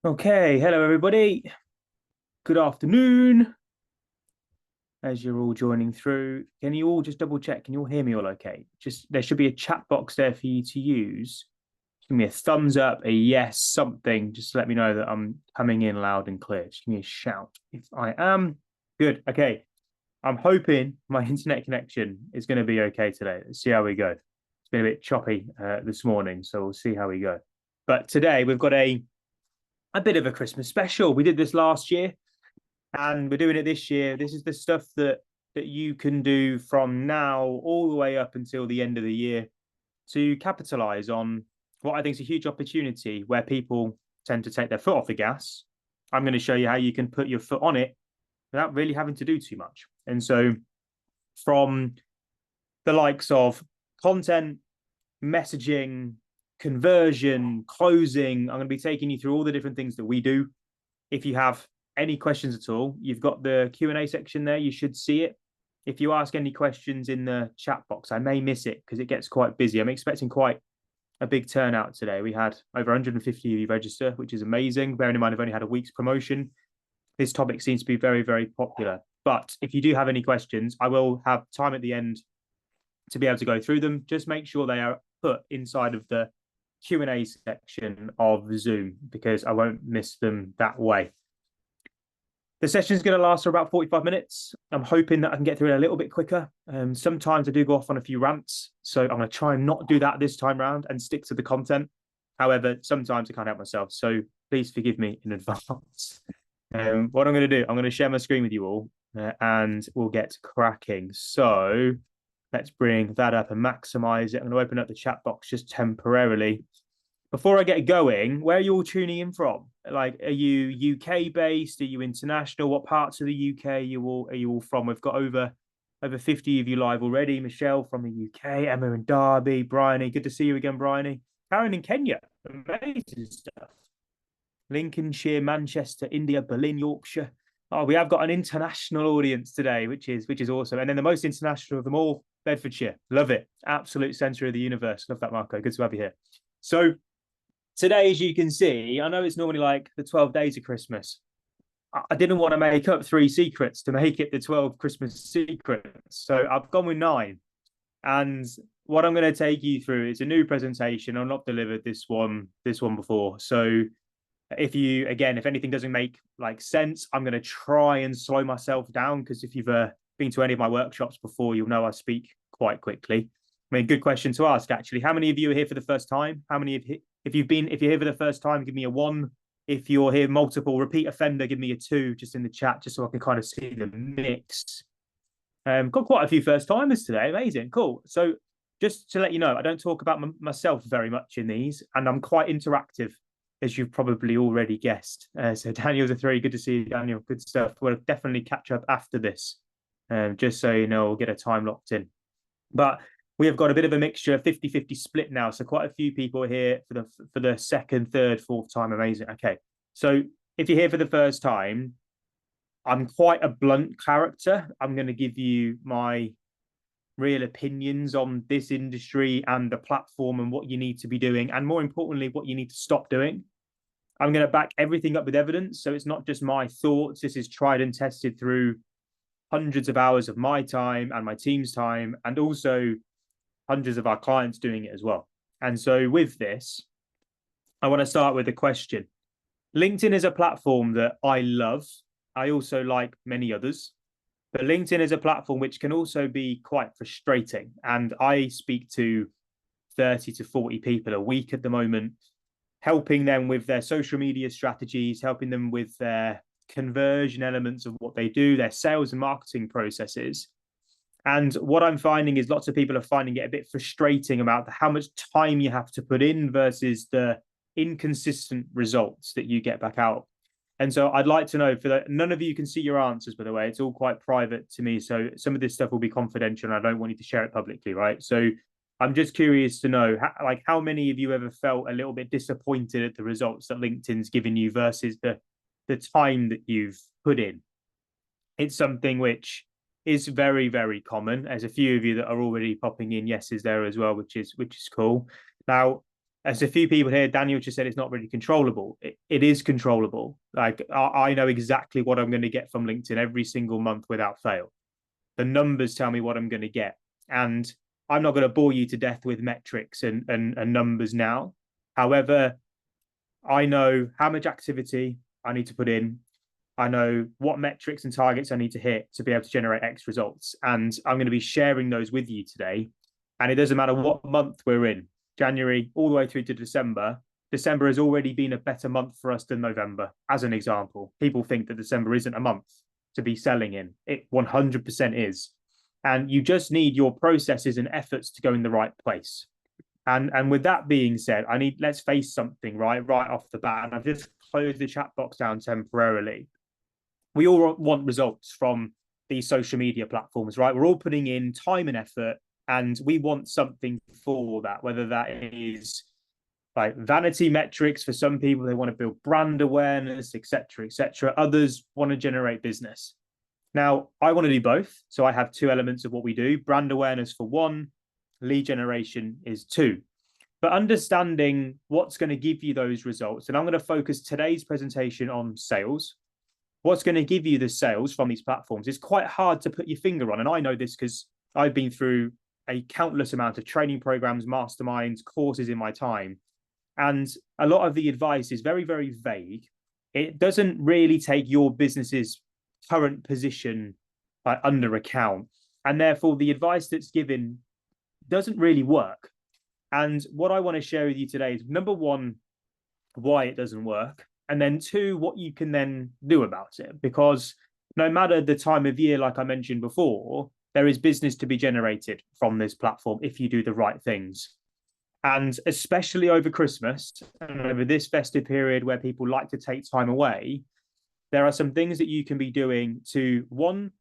Okay, hello everybody. Good afternoon. As you're all joining through, can you all just double check? Can you all hear me all okay? Just there should be a chat box there for you to use. Give me a thumbs up, a yes, something. Just to let me know that I'm coming in loud and clear. Just give me a shout if I am. Good. Okay. I'm hoping my internet connection is going to be okay today. Let's see how we go. It's been a bit choppy this morning, so we'll see how we go. But today we've got a bit of a Christmas special. We did this last year and we're doing it this year. This is the stuff that you can do from now all the way up until the end of the year to capitalize on what I think is a huge opportunity where people tend to take their foot off the gas. I'm going to show you how you can put your foot on it without really having to do too much. And so, from the likes of content, messaging, conversion, closing, I'm going to be taking you through all the different things that we do. If you have any questions at all, you've got the Q&A section there. You should see it. If you ask any questions in the chat box, I may miss it because it gets quite busy. I'm expecting quite a big turnout today. We had over 150 of you register, which is amazing. Bearing in mind, I've only had a week's promotion. This topic seems to be very, very popular. But if you do have any questions, I will have time at the end to be able to go through them. Just make sure they are put inside of the Q&A section of Zoom because I won't miss them that way. The session is going to last for about 45 minutes. I'm hoping that I can get through it a little bit quicker. Sometimes I do go off on a few rants, so I'm going to try and not do that this time around and stick to the content. However, sometimes I can't help myself, so please forgive me in advance. What I'm going to do, I'm going to share my screen with you all, and we'll get cracking. So let's bring that up and maximize it. I'm going to open up the chat box just temporarily. Before I get going, where are you all tuning in from? Like, are you UK based? Are you international? What parts of the UK are you all from? We've got over 50 of you live already. Michelle from the UK, Emma and Derby, Bryony. Good to see you again, Bryony. Karen in Kenya. Amazing stuff. Lincolnshire, Manchester, India, Berlin, Yorkshire. Oh, we have got an international audience today, which is awesome. And then the most international of them all, Bedfordshire. Love it. Absolute centre of the universe. Love that, Marco. Good to have you here. So today, as you can see, I know it's normally like the 12 days of Christmas. I didn't want to make up 3 secrets to make it the 12 Christmas secrets. So I've gone with 9. And what I'm going to take you through is a new presentation. I've not delivered this one before. So if anything doesn't make like sense, I'm going to try and slow myself down because if you've been to any of my workshops before, you'll know I speak quite quickly. I mean, good question to ask, actually. How many of you are here for the first time? How many if you're here for the first time, give me a 1. If you're here multiple repeat offender, give me a 2 just in the chat, just so I can kind of see the mix. Got quite a few first timers today. Amazing, cool. So just to let you know, I don't talk about myself very much in these, and I'm quite interactive, as you've probably already guessed. So Daniel's a 3. Good to see you, Daniel. Good stuff. We'll definitely catch up after this, just so you know, we'll get a time locked in. But we have got a bit of a mixture, 50-50 split now. So quite a few people are here for the second, third, fourth time. Amazing. Okay. So if you're here for the first time, I'm quite a blunt character. I'm going to give you my real opinions on this industry and the platform and what you need to be doing. And more importantly, what you need to stop doing. I'm going to back everything up with evidence. So it's not just my thoughts. This is tried and tested through hundreds of hours of my time and my team's time, and also hundreds of our clients doing it as well. And so with this, I want to start with a question. LinkedIn is a platform that I love. I also like many others, but LinkedIn is a platform which can also be quite frustrating. And I speak to 30 to 40 people a week at the moment, helping them with their social media strategies, helping them with their conversion elements of what they do, their sales and marketing processes. And what I'm finding is lots of people are finding it a bit frustrating about how much time you have to put in versus the inconsistent results that you get back out. And so I'd like to know, for that, none of you can see your answers, by the way. It's all quite private to me. So some of this stuff will be confidential and I don't want you to share it publicly, right? So I'm just curious to know, how many of you ever felt a little bit disappointed at the results that LinkedIn's given you versus the time that you've put in? It's something which is very, very common. There's a few of you that are already popping in yeses there as well, which is cool. Now, As a few people here, Daniel just said it's not really controllable. It is controllable. Like I know exactly what I'm going to get from LinkedIn every single month without fail. The numbers tell me what I'm going to get. And I'm not going to bore you to death with metrics and numbers now. However, I know how much activity I need to put in. I know what metrics and targets I need to hit to be able to generate X results. And I'm going to be sharing those with you today. And it doesn't matter what month we're in, January all the way through to December. December has already been a better month for us than November, as an example. People think that December isn't a month to be selling in. It 100% is. And you just need your processes and efforts to go in the right place. And with that being said, let's face something right off the bat. And I've just closed the chat box down temporarily. We all want results from these social media platforms, right? We're all putting in time and effort, and we want something for that, whether that is like vanity metrics for some people, they want to build brand awareness, etc., etc. Others want to generate business. Now, I want to do both. So I have two elements of what we do: brand awareness for one, lead generation is two. But understanding what's going to give you those results, and I'm going to focus today's presentation on sales. What's going to give you the sales from these platforms is quite hard to put your finger on. And I know this because I've been through a countless amount of training programs, masterminds, courses in my time. And a lot of the advice is very, very vague. It doesn't really take your business's current position under account. And therefore, the advice that's given doesn't really work. And what I want to share with you today is, number one, why it doesn't work. And then two, what you can then do about it. Because no matter the time of year, like I mentioned before, there is business to be generated from this platform if you do the right things. And especially over Christmas and over this festive period where people like to take time away, there are some things that you can be doing to, one,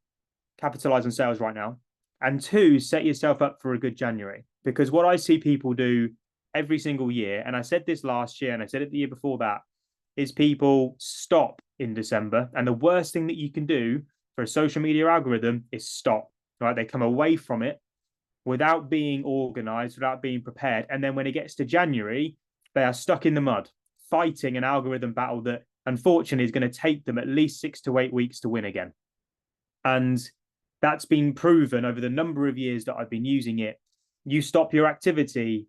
capitalize on sales right now, and two, set yourself up for a good January. Because what I see people do every single year, and I said this last year and I said it the year before that, is people stop in December. And the worst thing that you can do for a social media algorithm is stop, right? They come away from it without being organized, without being prepared. And then when it gets to January, they are stuck in the mud, fighting an algorithm battle that unfortunately is going to take them at least 6 to 8 weeks to win again. And that's been proven over the number of years that I've been using it. You stop your activity,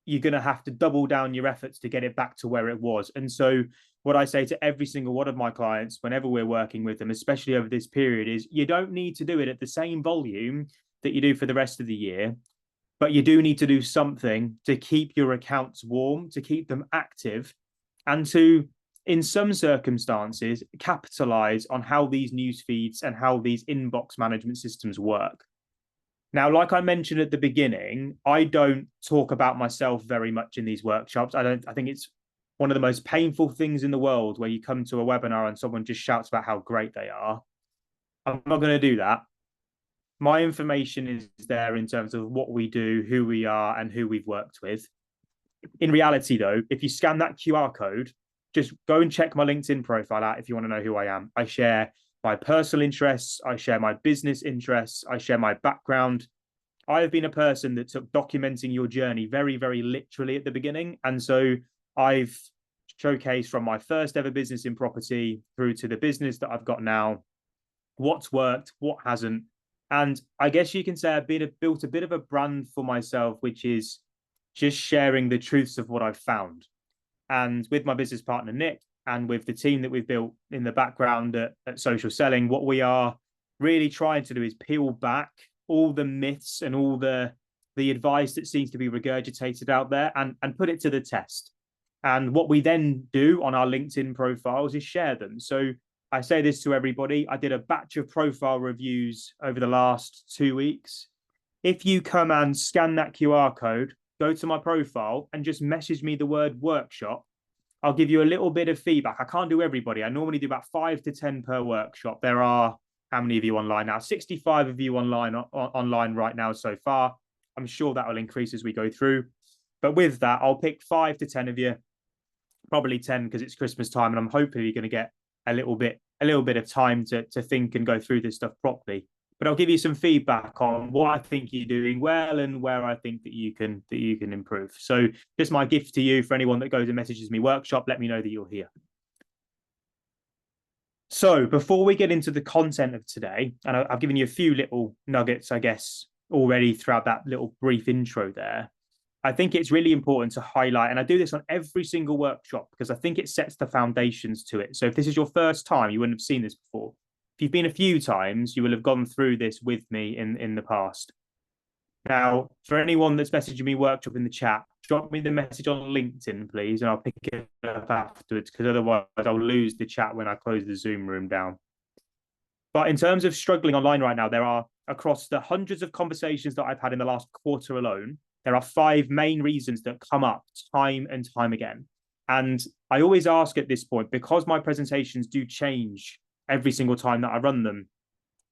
you're going to have to double down your efforts to get it back to where it was. And so what I say to every single one of my clients, whenever we're working with them, especially over this period, is you don't need to do it at the same volume that you do for the rest of the year, but you do need to do something to keep your accounts warm, to keep them active, and to, in some circumstances, capitalize on how these news feeds and how these inbox management systems work. Now, like I mentioned at the beginning, I don't talk about myself very much in these workshops. I think it's one of the most painful things in the world where you come to a webinar and someone just shouts about how great they are. I'm not going to do that. My information is there in terms of what we do, who we are, and who we've worked with. In reality, though, if you scan that QR code, just go and check my LinkedIn profile out if you want to know who I am. I share my personal interests, I share my business interests, I share my background. I have been a person that took documenting your journey very, very literally at the beginning. And so I've showcased from my first ever business in property through to the business that I've got now, what's worked, what hasn't. And I guess you can say I've built a bit of a brand for myself, which is just sharing the truths of what I've found. And with my business partner, Nick, and with the team that we've built in the background at Social Selling, what we are really trying to do is peel back all the myths and all the advice that seems to be regurgitated out there and put it to the test. And what we then do on our LinkedIn profiles is share them. So I say this to everybody. I did a batch of profile reviews over the last 2 weeks. If you come and scan that QR code, go to my profile and just message me the word workshop, I'll give you a little bit of feedback. I can't do everybody. I normally do about 5 to 10 per workshop. There are, how many of you online now? 65 of you online right now so far. I'm sure that will increase as we go through. But with that, I'll pick 5 to 10 of you, probably 10 because it's Christmas time, and I'm hopefully going to get a little bit of time to think and go through this stuff properly. but I'll give you some feedback on what I think you're doing well and where I think that you can improve. So just my gift to you, for anyone that goes and messages me workshop, let me know that you're here. So before we get into the content of today, and I've given you a few little nuggets, I guess, already throughout that little brief intro there, I think it's really important to highlight, and I do this on every single workshop because I think it sets the foundations to it. So if this is your first time, you wouldn't have seen this before. If you've been a few times, you will have gone through this with me in the past. Now, for anyone that's messaging me workshop in the chat, drop me the message on LinkedIn, please, and I'll pick it up afterwards, because otherwise I'll lose the chat when I close the Zoom room down. But in terms of struggling online right now, there are, across the hundreds of conversations that I've had in the last quarter alone, there are 5 main reasons that come up time and time again. And I always ask at this point, because my presentations do change every single time that I run them,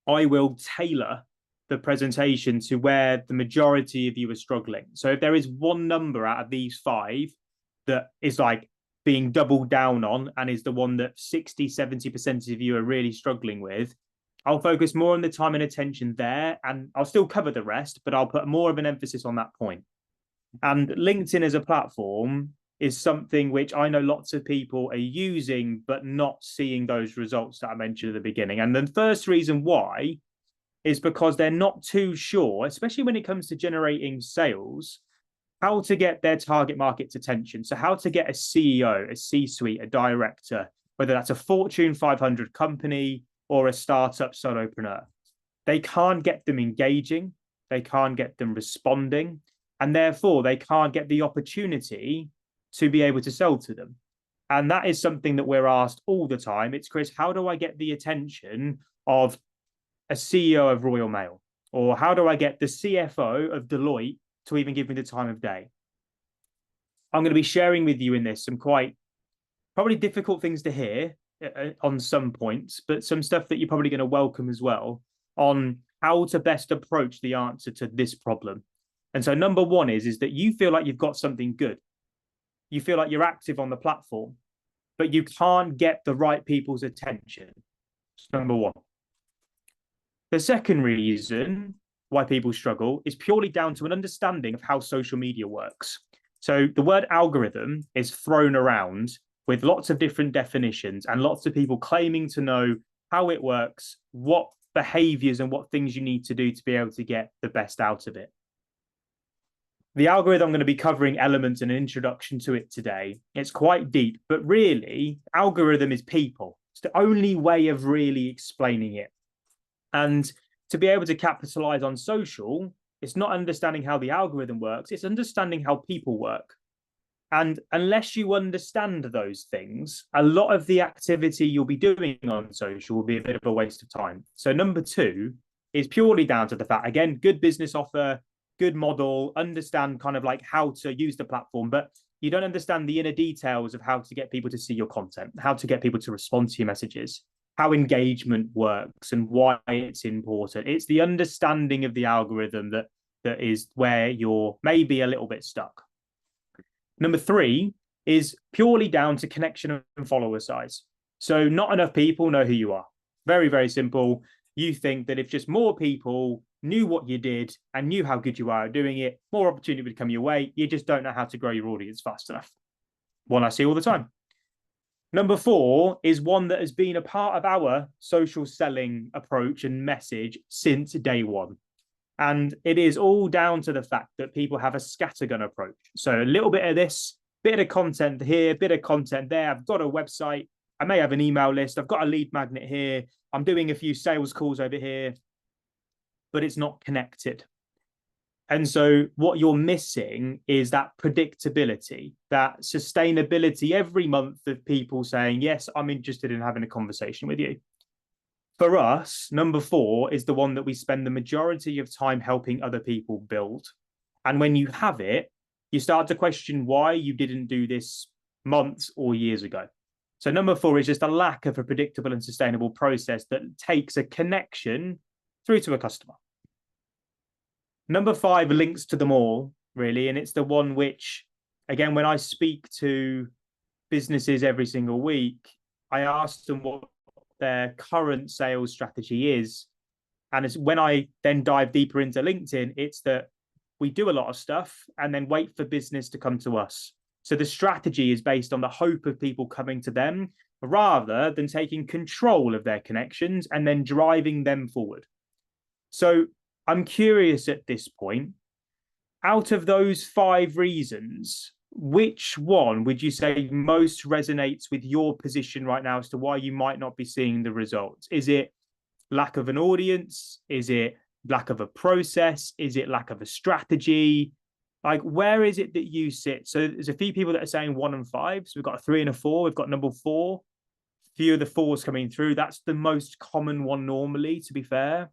I will tailor the presentation to where the majority of you are struggling. So if there is one number out of these 5 that is like being doubled down on and is the one that 60-70% of you are really struggling with, I'll focus more on the time and attention there, and I'll still cover the rest, but I'll put more of an emphasis on that point. And LinkedIn as a platform is something which I know lots of people are using, but not seeing those results that I mentioned at the beginning. And the first reason why is because they're not too sure, especially when it comes to generating sales, how to get their target market's attention. So how to get a CEO, a C-suite, a director, whether that's a Fortune 500 company or a startup solopreneur. They can't get them engaging, they can't get them responding, and therefore they can't get the opportunity to be able to sell to them. And that is something that we're asked all the time. It's, Chris, how do I get the attention of a CEO of Royal Mail? Or how do I get the CFO of Deloitte to even give me the time of day? I'm going to be sharing with you in this some quite probably difficult things to hear on some points, but some stuff that you're probably going to welcome as well on how to best approach the answer to this problem. And so number one is that you feel like you've got something good. You feel like you're active on the platform, but you can't get the right people's attention. That's number one. The second reason why people struggle is purely down to an understanding of how social media works. So the word algorithm is thrown around with lots of different definitions and lots of people claiming to know how it works, what behaviors and what things you need to do to be able to get the best out of it. The algorithm, I'm going to be covering elements and an introduction to it today. It's quite deep, but really, algorithm is people. It's the only way of really explaining it. And to be able to capitalize on social, it's not understanding how the algorithm works, it's understanding how people work. And unless you understand those things, a lot of the activity you'll be doing on social will be a bit of a waste of time. So number 2 is purely down to the fact, again, good business offer, good model, understand kind of like how to use the platform, but you don't understand the inner details of how to get people to see your content, how to get people to respond to your messages, how engagement works and why it's important. It's the understanding of the algorithm that is where you're maybe a little bit stuck. Number 3 is purely down to connection and follower size. So not enough people know who you are. Very, very simple. You think that if just more people knew what you did and knew how good you are at doing it, more opportunity would come your way. You just don't know how to grow your audience fast enough. One I see all the time. Number 4 is one that has been a part of our social selling approach and message since day one. And it is all down to the fact that people have a scattergun approach. So a little bit of this, bit of content here, bit of content there. I've got a website. I may have an email list. I've got a lead magnet here. I'm doing a few sales calls over here, but it's not connected. And so what you're missing is that predictability, that sustainability every month of people saying, yes, I'm interested in having a conversation with you. For us, number 4 is the one that we spend the majority of time helping other people build. And when you have it, you start to question why you didn't do this months or years ago. So number 4 is just a lack of a predictable and sustainable process that takes a connection through to a customer. Number 5 links to them all, really, and it's the one which, again, when I speak to businesses every single week, I ask them what their current sales strategy is. And it's when I then dive deeper into LinkedIn, it's that we do a lot of stuff and then wait for business to come to us. So the strategy is based on the hope of people coming to them rather than taking control of their connections and then driving them forward. So I'm curious at this point, out of those 5 reasons, which one would you say most resonates with your position right now as to why you might not be seeing the results? Is it lack of an audience? Is it lack of a process? Is it lack of a strategy? Like, where is it that you sit? So there's a few people that are saying 1 and 5. So we've got a 3 and a 4. We've got number 4. Few of the 4s coming through. That's the most common one normally, to be fair.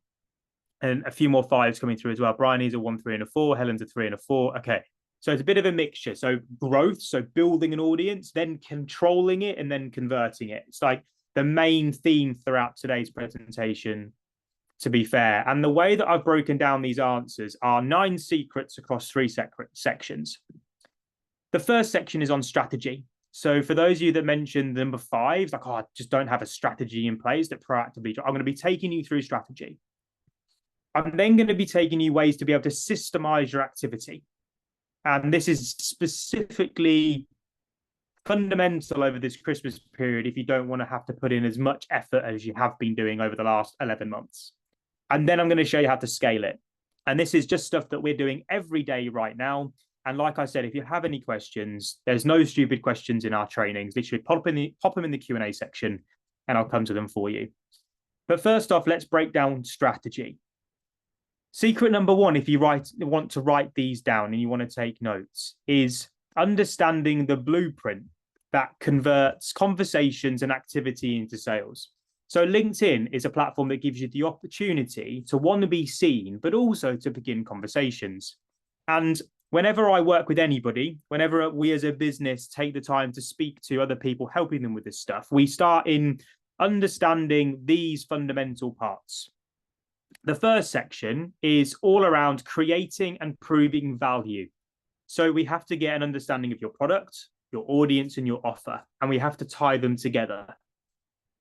And a few more 5s coming through as well. Bryony's a 1, 3, and a 4. Helen's a 3 and a 4. Okay. So it's a bit of a mixture. So growth, so building an audience, then controlling it, and then converting it. It's like the main theme throughout today's presentation, to be fair. And the way that I've broken down these answers are 9 secrets across 3 separate sections. The first section is on strategy. So for those of you that mentioned number 5, like, oh, I just don't have a strategy in place that proactively, I'm going to be taking you through strategy. I'm then going to be taking you ways to be able to systemize your activity. And this is specifically fundamental over this Christmas period if you don't want to have to put in as much effort as you have been doing over the last 11 months. And then I'm going to show you how to scale it. And this is just stuff that we're doing every day right now. And like I said, if you have any questions, there's no stupid questions in our trainings. Literally pop them in the Q&A section and I'll come to them for you. But first off, let's break down strategy. Secret number 1, if you want to write these down and you want to take notes, is understanding the blueprint that converts conversations and activity into sales. So LinkedIn is a platform that gives you the opportunity to want to be seen, but also to begin conversations. And whenever I work with anybody, whenever we as a business take the time to speak to other people, helping them with this stuff, we start in understanding these fundamental parts. The first section is all around creating and proving value. So we have to get an understanding of your product, your audience, and your offer, and we have to tie them together.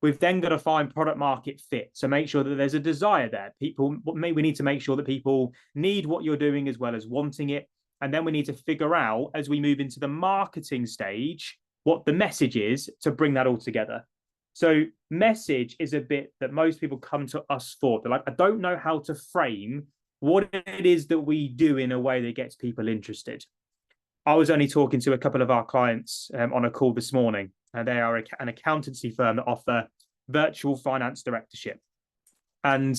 We've then got to find product market fit. So make sure that there's a desire there. We need to make sure that people need what you're doing as well as wanting it. And then we need to figure out, as we move into the marketing stage, what the message is to bring that all together. So message is a bit that most people come to us for. They're like, I don't know how to frame what it is that we do in a way that gets people interested. I was only talking to a couple of our clients on a call this morning, and they are an accountancy firm that offer virtual finance directorship. And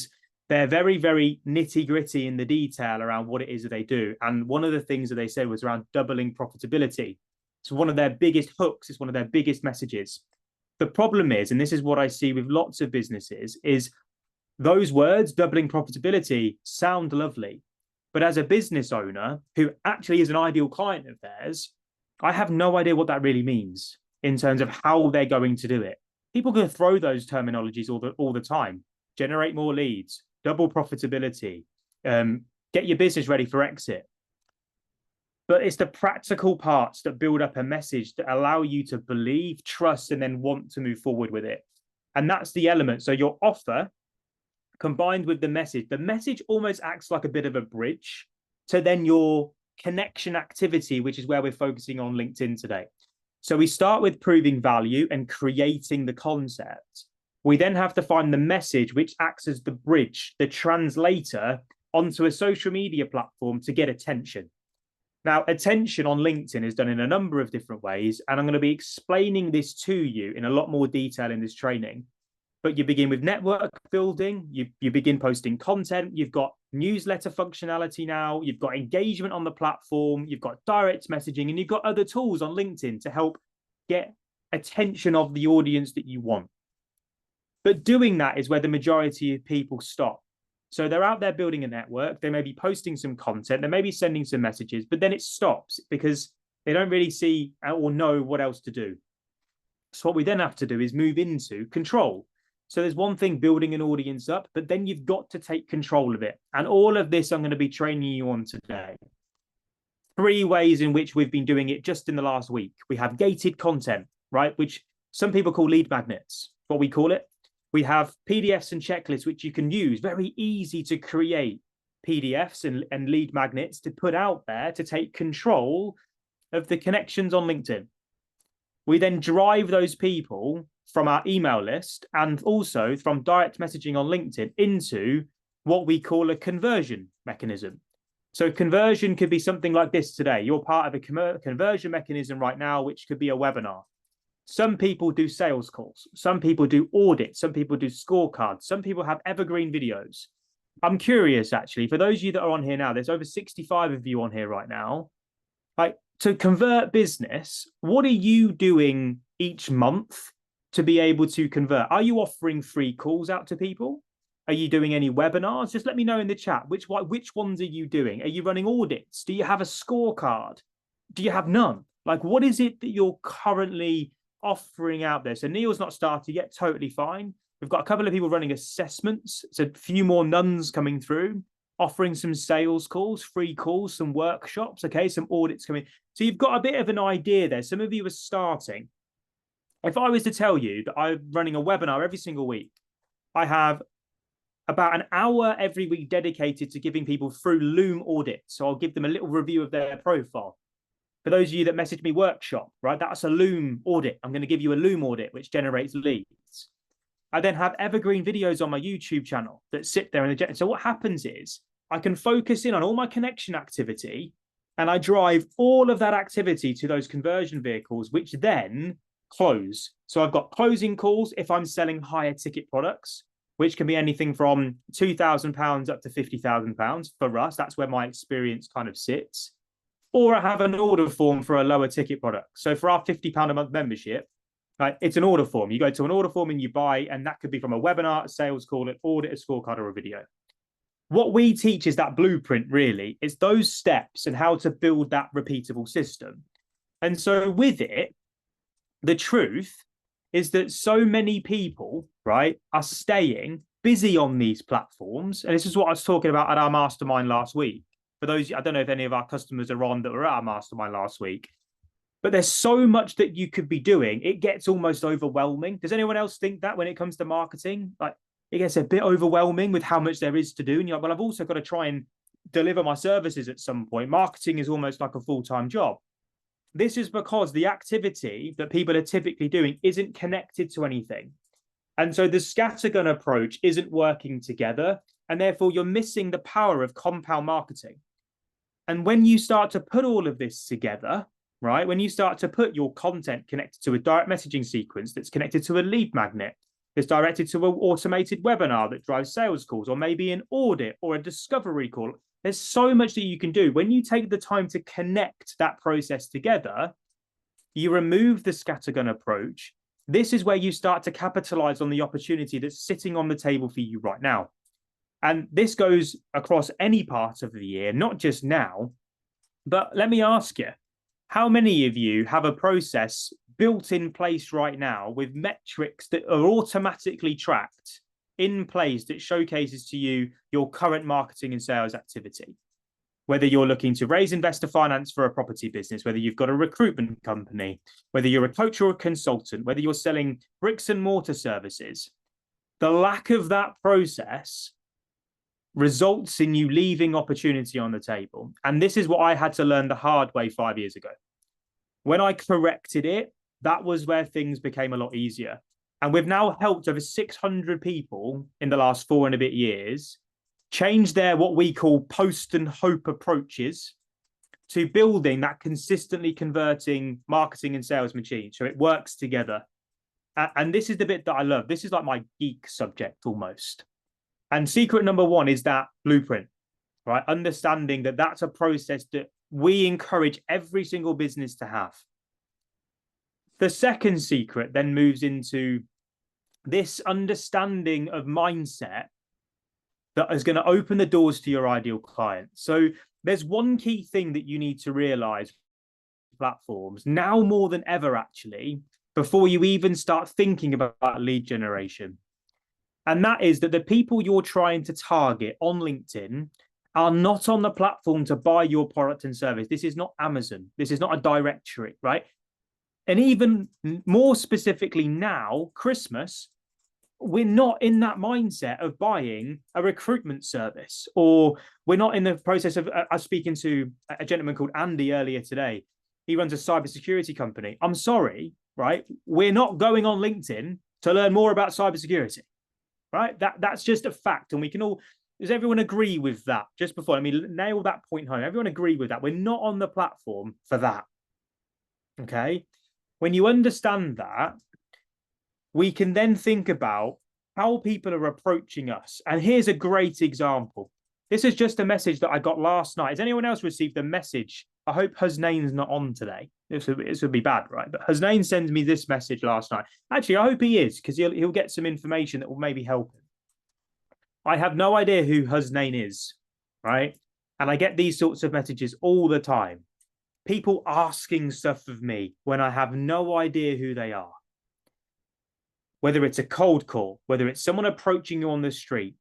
they're very, very nitty gritty in the detail around what it is that they do. And one of the things that they said was around doubling profitability. So one of their biggest hooks, is one of their biggest messages. The problem is, and this is what I see with lots of businesses, is those words, doubling profitability, sound lovely. But as a business owner who actually is an ideal client of theirs, I have no idea what that really means in terms of how they're going to do it. People can throw those terminologies all the time. Generate more leads, double profitability, get your business ready for exit. But it's the practical parts that build up a message that allow you to believe, trust, and then want to move forward with it. And that's the element. So your offer combined with the message almost acts like a bit of a bridge to then your connection activity, which is where we're focusing on LinkedIn today. So we start with proving value and creating the concept. We then have to find the message, which acts as the bridge, the translator onto a social media platform to get attention. Now, attention on LinkedIn is done in a number of different ways, and I'm going to be explaining this to you in a lot more detail in this training. But you begin with network building, you begin posting content, you've got newsletter functionality now, you've got engagement on the platform, you've got direct messaging, and you've got other tools on LinkedIn to help get attention of the audience that you want. But doing that is where the majority of people stop. So they're out there building a network, they may be posting some content, they may be sending some messages, but then it stops because they don't really see or know what else to do. So what we then have to do is move into control. So there's one thing building an audience up, but then you've got to take control of it. And all of this I'm going to be training you on today. 3 ways in which we've been doing it just in the last week. We have gated content, right? Which some people call lead magnets, what we call it. We have PDFs and checklists, which you can use. Very easy to create PDFs and lead magnets to put out there to take control of the connections on LinkedIn. We then drive those people from our email list and also from direct messaging on LinkedIn into what we call a conversion mechanism. So conversion could be something like this today. You're part of a conversion mechanism right now, which could be a webinar. Some people do sales calls. Some people do audits. Some people do scorecards. Some people have evergreen videos. I'm curious, actually, for those of you that are on here now, there's over 65 of you on here right now. Like, to convert business, what are you doing each month to be able to convert? Are you offering free calls out to people? Are you doing any webinars? Just let me know in the chat. Which ones are you doing? Are you running audits? Do you have a scorecard? Do you have none? Like, what is it that you're currently offering out there? So Neil's not started yet, totally fine. We've got a couple of people running assessments. So a few more nuns coming through, offering some sales calls, free calls, some workshops, okay, some audits coming. So you've got a bit of an idea there. Some of you are starting. If I was to tell you that I'm running a webinar every single week, I have about an hour every week dedicated to giving people through Loom audits. So I'll give them a little review of their profile. For those of you that message me workshop, right, that's a Loom audit. I'm going to give you a Loom audit, which generates leads. I then have evergreen videos on my YouTube channel that sit there. So what happens is I can focus in on all my connection activity and I drive all of that activity to those conversion vehicles, which then close. So I've got closing calls if I'm selling higher ticket products, which can be anything from £2,000 up to £50,000 for us. That's where my experience kind of sits. Or I have an order form for a lower ticket product. So for our £50 a month membership, right, it's an order form. You go to an order form and you buy, and that could be from a webinar, a sales call, an audit, a scorecard, or a video. What we teach is that blueprint, really. It's those steps and how to build that repeatable system. And so with it, the truth is that so many people, right, are staying busy on these platforms. And this is what I was talking about at our mastermind last week. For those, I don't know if any of our customers are on that were at our mastermind last week, but there's so much that you could be doing. It gets almost overwhelming. Does anyone else think that when it comes to marketing? Like, it gets a bit overwhelming with how much there is to do. And you're like, well, I've also got to try and deliver my services at some point. Marketing is almost like a full-time job. This is because the activity that people are typically doing isn't connected to anything. And so the scattergun approach isn't working together. And therefore, you're missing the power of compound marketing. And when you start to put all of this together, right, when you start to put your content connected to a direct messaging sequence that's connected to a lead magnet, that's directed to an automated webinar that drives sales calls, or maybe an audit or a discovery call, there's so much that you can do. When you take the time to connect that process together, you remove the scattergun approach. This is where you start to capitalize on the opportunity that's sitting on the table for you right now. And this goes across any part of the year, not just now. But let me ask you, how many of you have a process built in place right now with metrics that are automatically tracked in place that showcases to you your current marketing and sales activity? Whether you're looking to raise investor finance for a property business, whether you've got a recruitment company, whether you're a coach or a consultant, whether you're selling bricks and mortar services, the lack of that process results in you leaving opportunity on the table. And this is what I had to learn the hard way 5 years ago. When I corrected it, that was where things became a lot easier. And we've now helped over 600 people in the last 4 and a bit years change their what we call post and hope approaches to building that consistently converting marketing and sales machine. So it works together. And this is the bit that I love. This is like my geek subject almost. And secret number 1 is that blueprint, right? Understanding that that's a process that we encourage every single business to have. The second secret then moves into this understanding of mindset that is going to open the doors to your ideal client. So there's one key thing that you need to realize platforms now more than ever, actually, before you even start thinking about lead generation. And that is that the people you're trying to target on LinkedIn are not on the platform to buy your product and service. This is not Amazon. This is not a directory, right? And even more specifically now, Christmas, we're not in that mindset of buying a recruitment service, or we're not in the process of. I was speaking to a gentleman called Andy earlier today. He runs a cybersecurity company. I'm sorry, right? We're not going on LinkedIn to learn more about cybersecurity, right? That's just a fact, and we can all. Does everyone agree with that? Just before, let me nail that point home. Everyone agree with that? We're not on the platform for that. Okay. When you understand that, we can then think about how people are approaching us. And here's a great example. This is just a message that I got last night. Has anyone else received a message? I hope Husnain's not on today. This would be bad, right? But Husnain sends me this message last night. Actually, I hope he is, because he'll get some information that will maybe help him. I have no idea who Husnain is, right? And I get these sorts of messages all the time. People asking stuff of me when I have no idea who they are. Whether it's a cold call, whether it's someone approaching you on the street,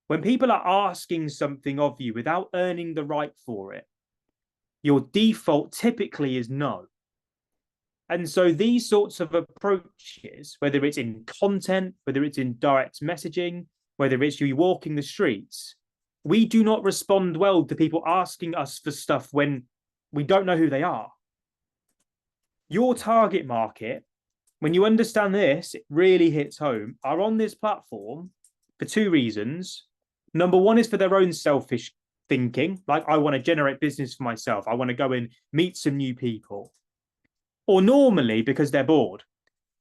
when people are asking something of you without earning the right for it, your default typically is no. And so these sorts of approaches, whether it's in content, whether it's in direct messaging, whether it's you walking the streets, we do not respond well to people asking us for stuff when we don't know who they are. Your target market, when you understand this, it really hits home, are on this platform for two reasons. Number one is for their own selfish thinking, like I want to generate business for myself. I want to go and meet some new people. Or normally because they're bored.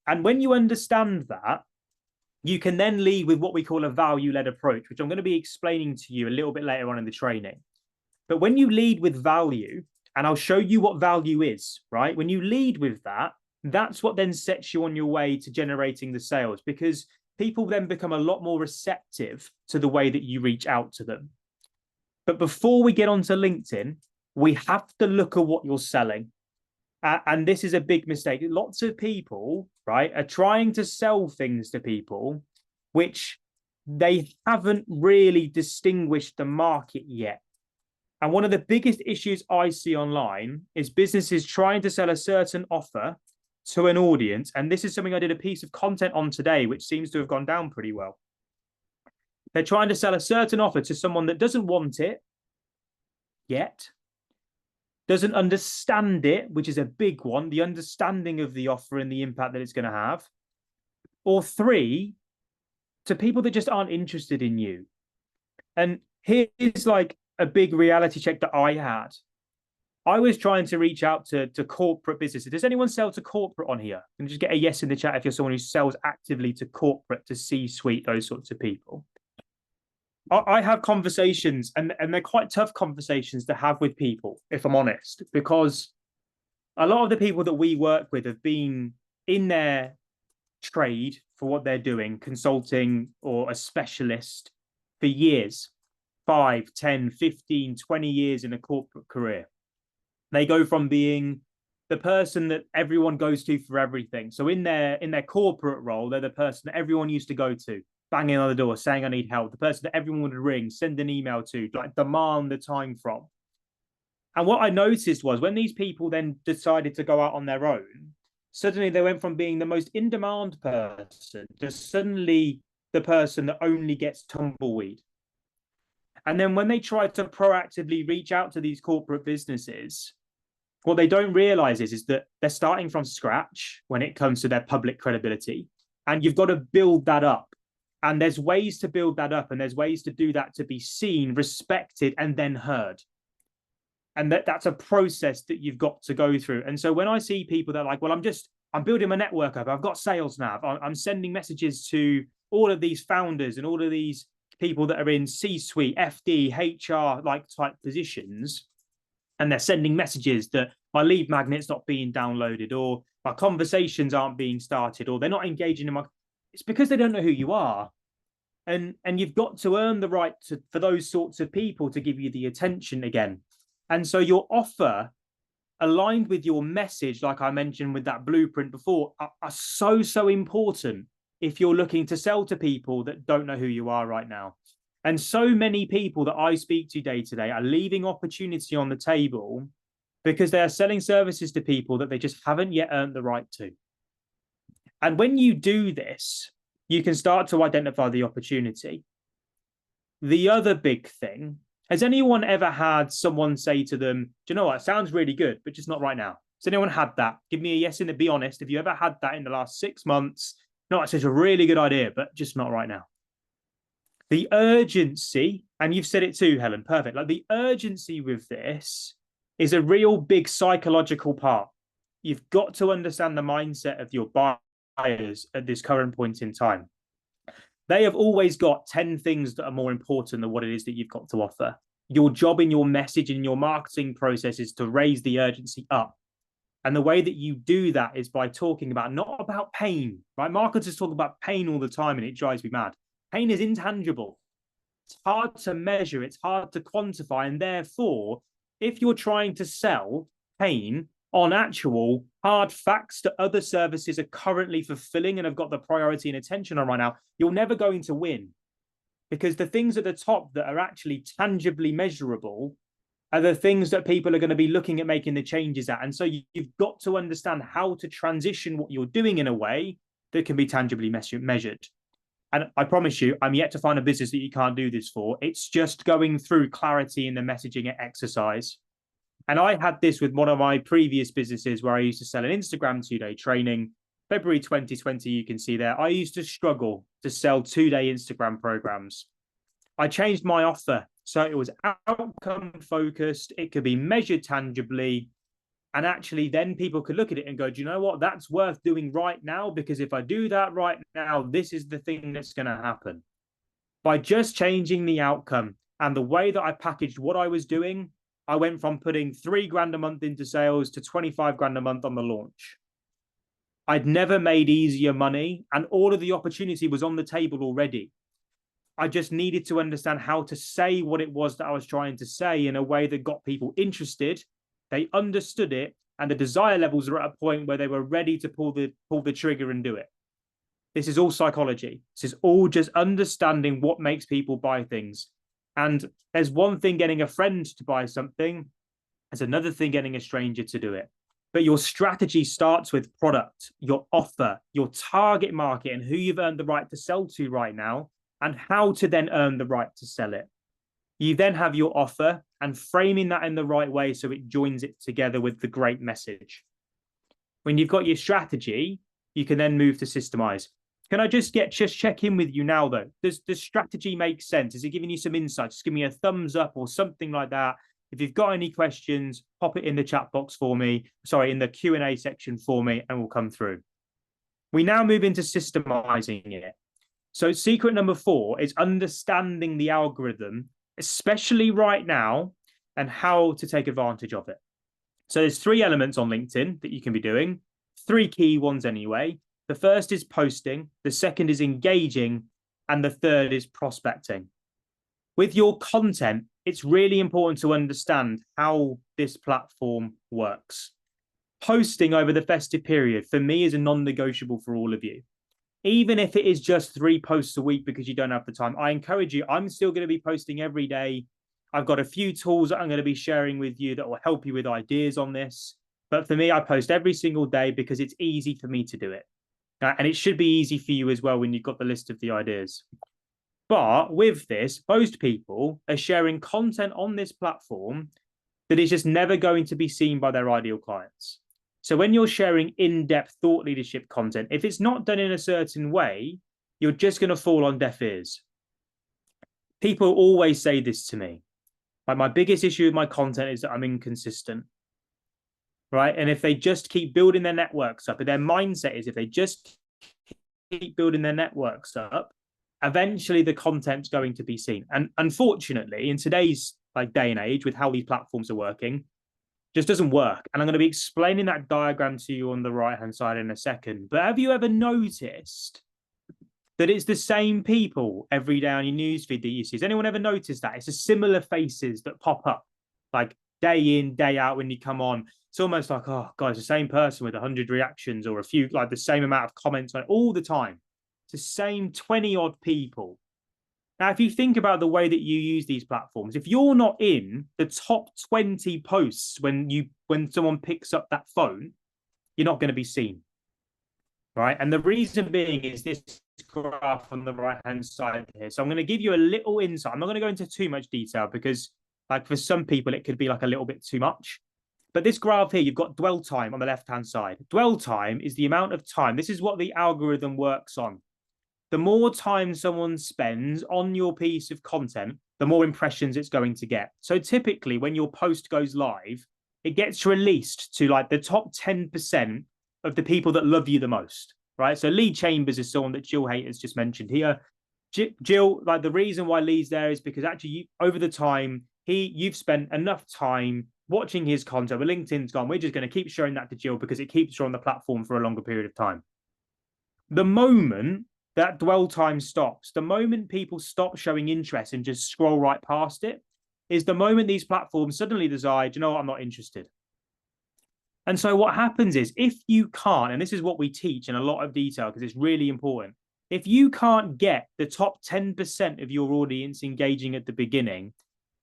And when you understand that, you can then lead with what we call a value-led approach, which I'm going to be explaining to you a little bit later on in the training. But when you lead with value, and I'll show you what value is, right? When you lead with that, that's what then sets you on your way to generating the sales, because people then become a lot more receptive to the way that you reach out to them. But before we get onto LinkedIn, we have to look at what you're selling. And this is a big mistake. Lots of people, right, are trying to sell things to people which they haven't really distinguished the market yet. And one of the biggest issues I see online is businesses trying to sell a certain offer to an audience. And this is something I did a piece of content on today, which seems to have gone down pretty well. They're trying to sell a certain offer to someone that doesn't want it yet, doesn't understand it, which is a big one, the understanding of the offer and the impact that it's going to have. Or three, to people that just aren't interested in you. And here's like a big reality check that I had. I was trying to reach out to corporate businesses. Does anyone sell to corporate on here? Can you just get a yes in the chat if you're someone who sells actively to corporate, to C-suite, those sorts of people? I have conversations, and they're quite tough conversations to have with people, if I'm honest, because a lot of the people that we work with have been in their trade for what they're doing, consulting or a specialist, for years, 5, 10, 15, 20 years in a corporate career. They go from being the person that everyone goes to for everything. So in their corporate role, they're the person that everyone used to go to, banging on the door, saying, I need help. The person that everyone would ring, send an email to, like demand the time from. And what I noticed was when these people then decided to go out on their own, suddenly they went from being the most in-demand person to suddenly the person that only gets tumbleweed. And then when they try to proactively reach out to these corporate businesses, what they don't realize is that they're starting from scratch when it comes to their public credibility. And you've got to build that up. And there's ways to build that up, and there's ways to do that to be seen, respected, and then heard. And that's a process that you've got to go through. And so when I see people that are like, well, I'm building my network up. I've got sales now. I'm sending messages to all of these founders and all of these people that are in C-suite, FD, HR like type positions. And they're sending messages that my lead magnet's not being downloaded, or my conversations aren't being started, or they're not engaging in my... It's because they don't know who you are. And you've got to earn the right for those sorts of people to give you the attention again. And so your offer aligned with your message, like I mentioned with that blueprint before, are so important if you're looking to sell to people that don't know who you are right now. And so many people that I speak to day to day are leaving opportunity on the table because they are selling services to people that they just haven't yet earned the right to. And when you do this, you can start to identify the opportunity. The other big thing, has anyone ever had someone say to them, do you know what, it sounds really good, but just not right now? Has anyone had that? Give me a yes and a be honest. Have you ever had that in the last 6 months? No, it's such a really good idea, but just not right now. The urgency, and you've said it too, Helen, perfect. Like the urgency with this is a real big psychological part. You've got to understand the mindset of your buyers at this current point in time. They have always got 10 things that are more important than what it is that you've got to offer. Your job in your message and your marketing process is to raise the urgency up. And the way that you do that is by talking about, not about pain, right? Marketers talk about pain all the time and it drives me mad. Pain is intangible. It's hard to measure, it's hard to quantify. And therefore, if you're trying to sell pain on actual hard facts that other services are currently fulfilling and have got the priority and attention on right now, you're never going to win. Because the things at the top that are actually tangibly measurable are the things that people are going to be looking at making the changes at. And so you've got to understand how to transition what you're doing in a way that can be tangibly measured. And I promise you, I'm yet to find a business that you can't do this for. It's just going through clarity in the messaging exercise. And I had this with one of my previous businesses where I used to sell an Instagram 2-day training. February 2020, you can see there, I used to struggle to sell 2-day Instagram programs. I changed my offer. So it was outcome focused. It could be measured tangibly. And actually then people could look at it and go, do you know what? That's worth doing right now, because if I do that right now, this is the thing that's going to happen. By just changing the outcome and the way that I packaged what I was doing, I went from putting $3,000 a month into sales to $25,000 a month on the launch. I'd never made easier money, and all of the opportunity was on the table already. I just needed to understand how to say what it was that I was trying to say in a way that got people interested. They understood it, and the desire levels were at a point where they were ready to pull the trigger and do it. This is all psychology. This is all just understanding what makes people buy things. And there's one thing getting a friend to buy something. There's another thing getting a stranger to do it. But your strategy starts with product, your offer, your target market, and who you've earned the right to sell to right now, and how to then earn the right to sell it. You then have your offer and framing that in the right way so it joins it together with the great message. When you've got your strategy, you can then move to systemize. Can I just check in with you now, though? Does strategy make sense? Is it giving you some insights? Just give me a thumbs up or something like that. If you've got any questions, pop it in the chat box for me. Sorry, in the Q&A section for me, and we'll come through. We now move into systemizing it. So secret number 4 is understanding the algorithm, especially right now, and how to take advantage of it. So there's 3 elements on LinkedIn that you can be doing, 3 key ones anyway. The first is posting, the second is engaging, and the third is prospecting. With your content, it's really important to understand how this platform works. Posting over the festive period, for me, is a non-negotiable for all of you. Even if it is just 3 posts a week because you don't have the time, I encourage you, I'm still going to be posting every day. I've got a few tools that I'm going to be sharing with you that will help you with ideas on this. But for me, I post every single day because it's easy for me to do it. And it should be easy for you as well when you've got the list of the ideas. But with this, most people are sharing content on this platform that is just never going to be seen by their ideal clients. So when you're sharing in-depth thought leadership content, if it's not done in a certain way, you're just going to fall on deaf ears. People always say this to me. Like, my biggest issue with my content is that I'm inconsistent. Right? And if they just keep building their networks up, and their mindset is if they just keep building their networks up, eventually the content's going to be seen. And unfortunately, in today's day and age, with how these platforms are working, just doesn't work. And I'm going to be explaining that diagram to you on the right-hand side in a second. But have you ever noticed that it's the same people every day on your newsfeed that you see? Has anyone ever noticed that? It's the similar faces that pop up like day in, day out when you come on. It's almost like, oh, God, it's the same person with 100 reactions or a few, like the same amount of comments on it all the time. It's the same 20-odd people. Now, if you think about the way that you use these platforms, if you're not in the top 20 posts when someone picks up that phone, you're not going to be seen, right? And the reason being is this graph on the right-hand side here. So I'm going to give you a little insight. I'm not going to go into too much detail because, like, for some people, it could be like a little bit too much. But this graph here, you've got dwell time on the left-hand side. Dwell time is the amount of time. This is what the algorithm works on. The more time someone spends on your piece of content, the more impressions it's going to get. So typically, when your post goes live, it gets released to like the top 10% of the people that love you the most, right? So Lee Chambers is someone that Jill Hayter's just mentioned here. Jill, like the reason why Lee's there is because actually over the time, you've spent enough time watching his content. But LinkedIn's gone, we're just going to keep showing that to Jill because it keeps her on the platform for a longer period of time. The moment that dwell time stops, the moment people stop showing interest and just scroll right past it, is the moment these platforms suddenly decide, you know what, I'm not interested. And so what happens is if you can't, and this is what we teach in a lot of detail because it's really important, if you can't get the top 10% of your audience engaging at the beginning,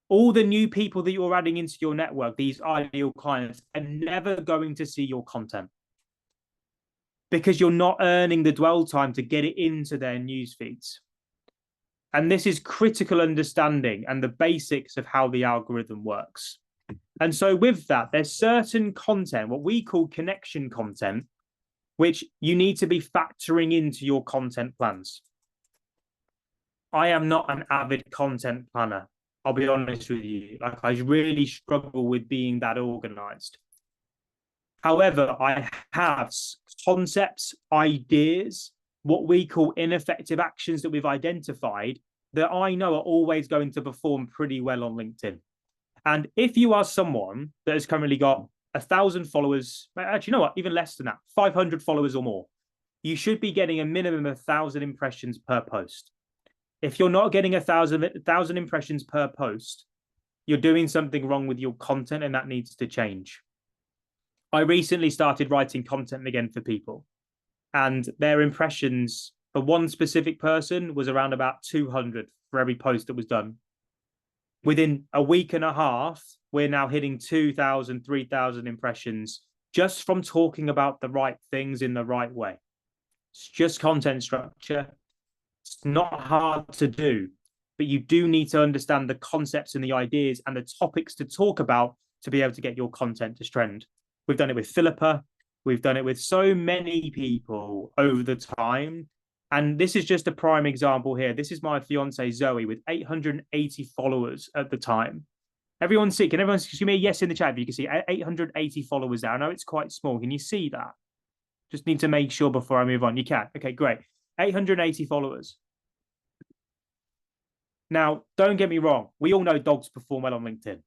all the new people that you're adding into your network, these ideal clients, are never going to see your content because you're not earning the dwell time to get it into their news feeds. And this is critical understanding and the basics of how the algorithm works. And so with that, there's certain content, what we call connection content, which you need to be factoring into your content plans. I am not an avid content planner. I'll be honest with you. Like, I really struggle with being that organized. However, I have concepts, ideas, what we call ineffective actions that we've identified that I know are always going to perform pretty well on LinkedIn. And if you are someone that has currently got 1,000 followers, actually, you know what, even less than that, 500 followers or more, you should be getting a minimum of 1,000 impressions per post. If you're not getting 1,000 impressions per post, you're doing something wrong with your content and that needs to change. I recently started writing content again for people, and their impressions for one specific person was around about 200 for every post that was done. Within a week and a half, we're now hitting 2,000, 3,000 impressions just from talking about the right things in the right way. It's just content structure. It's not hard to do, but you do need to understand the concepts and the ideas and the topics to talk about to be able to get your content to trend. We've done it with Philippa. We've done it with so many people over the time. And this is just a prime example here. This is my fiance, Zoe, with 880 followers at the time. Everyone see, can everyone give me a yes in the chat? You can see 880 followers there. I know it's quite small. Can you see that? Just need to make sure before I move on. You can. Okay, great. 880 followers. Now, don't get me wrong. We all know dogs perform well on LinkedIn,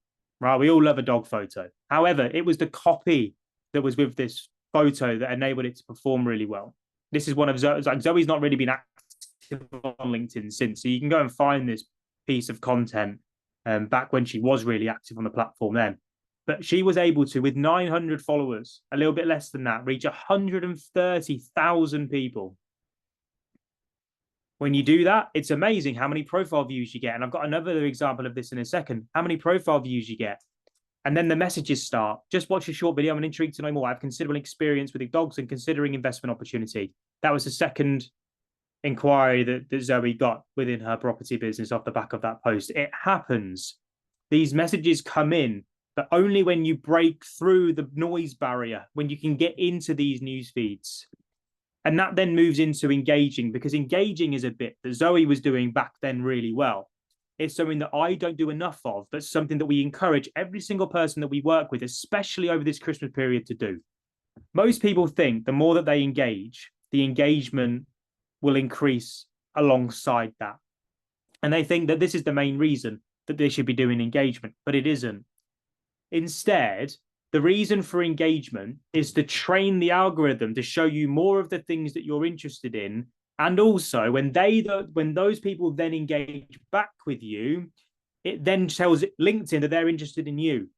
right? We all love a dog photo. However, it was the copy that was with this photo that enabled it to perform really well. This is one of Zoe's, like Zoe's not really been active on LinkedIn since. So you can go and find this piece of content back when she was really active on the platform then. But she was able to, with 900 followers, a little bit less than that, reach 130,000 people. When you do that, it's amazing how many profile views you get. And I've got another example of this in a second. How many profile views you get. And then the messages start. Just watch a short video. I'm intrigued to know more. I have considerable experience with dogs and considering investment opportunity. That was the second inquiry that Zoe got within her property business off the back of that post. It happens. These messages come in, but only when you break through the noise barrier, when you can get into these news feeds. And that then moves into engaging, because engaging is a bit that Zoe was doing back then really well. It's something that I don't do enough of, but something that we encourage every single person that we work with, especially over this Christmas period, to do. Most people think the more that they engage, the engagement will increase alongside that. And they think that this is the main reason that they should be doing engagement, but it isn't. Instead, the reason for engagement is to train the algorithm to show you more of the things that you're interested in. And also, when those people then engage back with you, it then tells LinkedIn that they're interested in you.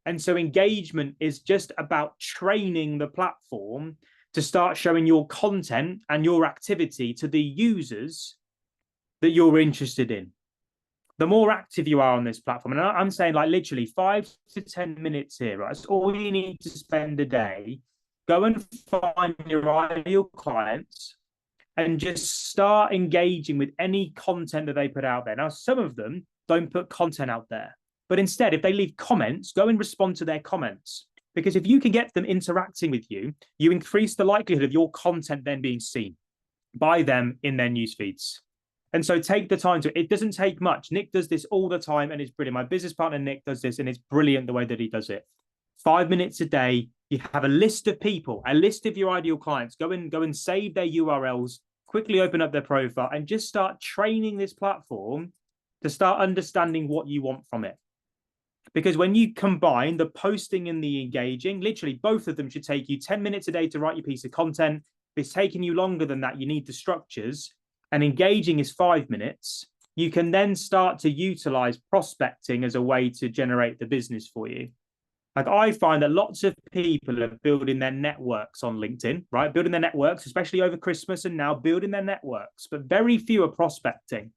And so engagement is just about training the platform to start showing your content and your activity to the users that you're interested in. The more active you are on this platform, and I'm saying like literally 5 to 10 minutes here, right? That's all you need to spend a day. Go and find your ideal clients, and just start engaging with any content that they put out there. Now, some of them don't put content out there, but instead, if they leave comments, go and respond to their comments. Because if you can get them interacting with you, you increase the likelihood of your content then being seen by them in their news feeds. And so take the time to, it doesn't take much. Nick does this all the time and it's brilliant. My business partner, Nick, does this and it's brilliant the way that he does it. 5 minutes a day, you have a list of people, a list of your ideal clients. Go and save their URLs, quickly open up their profile and just start training this platform to start understanding what you want from it. Because when you combine the posting and the engaging, literally both of them should take you 10 minutes a day to write your piece of content. If it's taking you longer than that, you need the structures, and engaging is 5 minutes. You can then start to utilize prospecting as a way to generate the business for you. Like I find that lots of people are building their networks on LinkedIn, right? Building their networks, especially over Christmas and now building their networks, but very few are prospecting.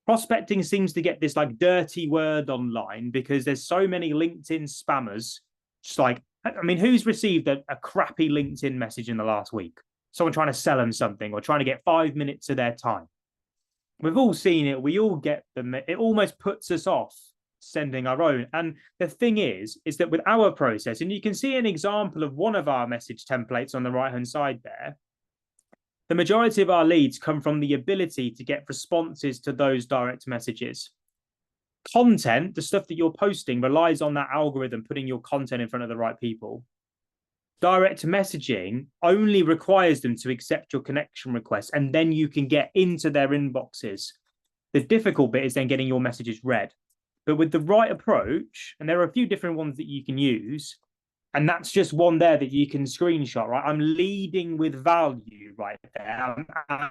Prospecting seems to get this like dirty word online because there's so many LinkedIn spammers. Just like, I mean, who's received a crappy LinkedIn message in the last week? Someone trying to sell them something or trying to get 5 minutes of their time. We've all seen it. We all get them. It almost puts us off sending our own. And the thing is that with our process, and you can see an example of one of our message templates on the right-hand side there, the majority of our leads come from the ability to get responses to those direct messages. Content, the stuff that you're posting, relies on that algorithm putting your content in front of the right people. Direct messaging only requires them to accept your connection request, and then you can get into their inboxes. The difficult bit is then getting your messages read. But with the right approach, and there are a few different ones that you can use, and that's just one there that you can screenshot, right? I'm leading with value right there. I'm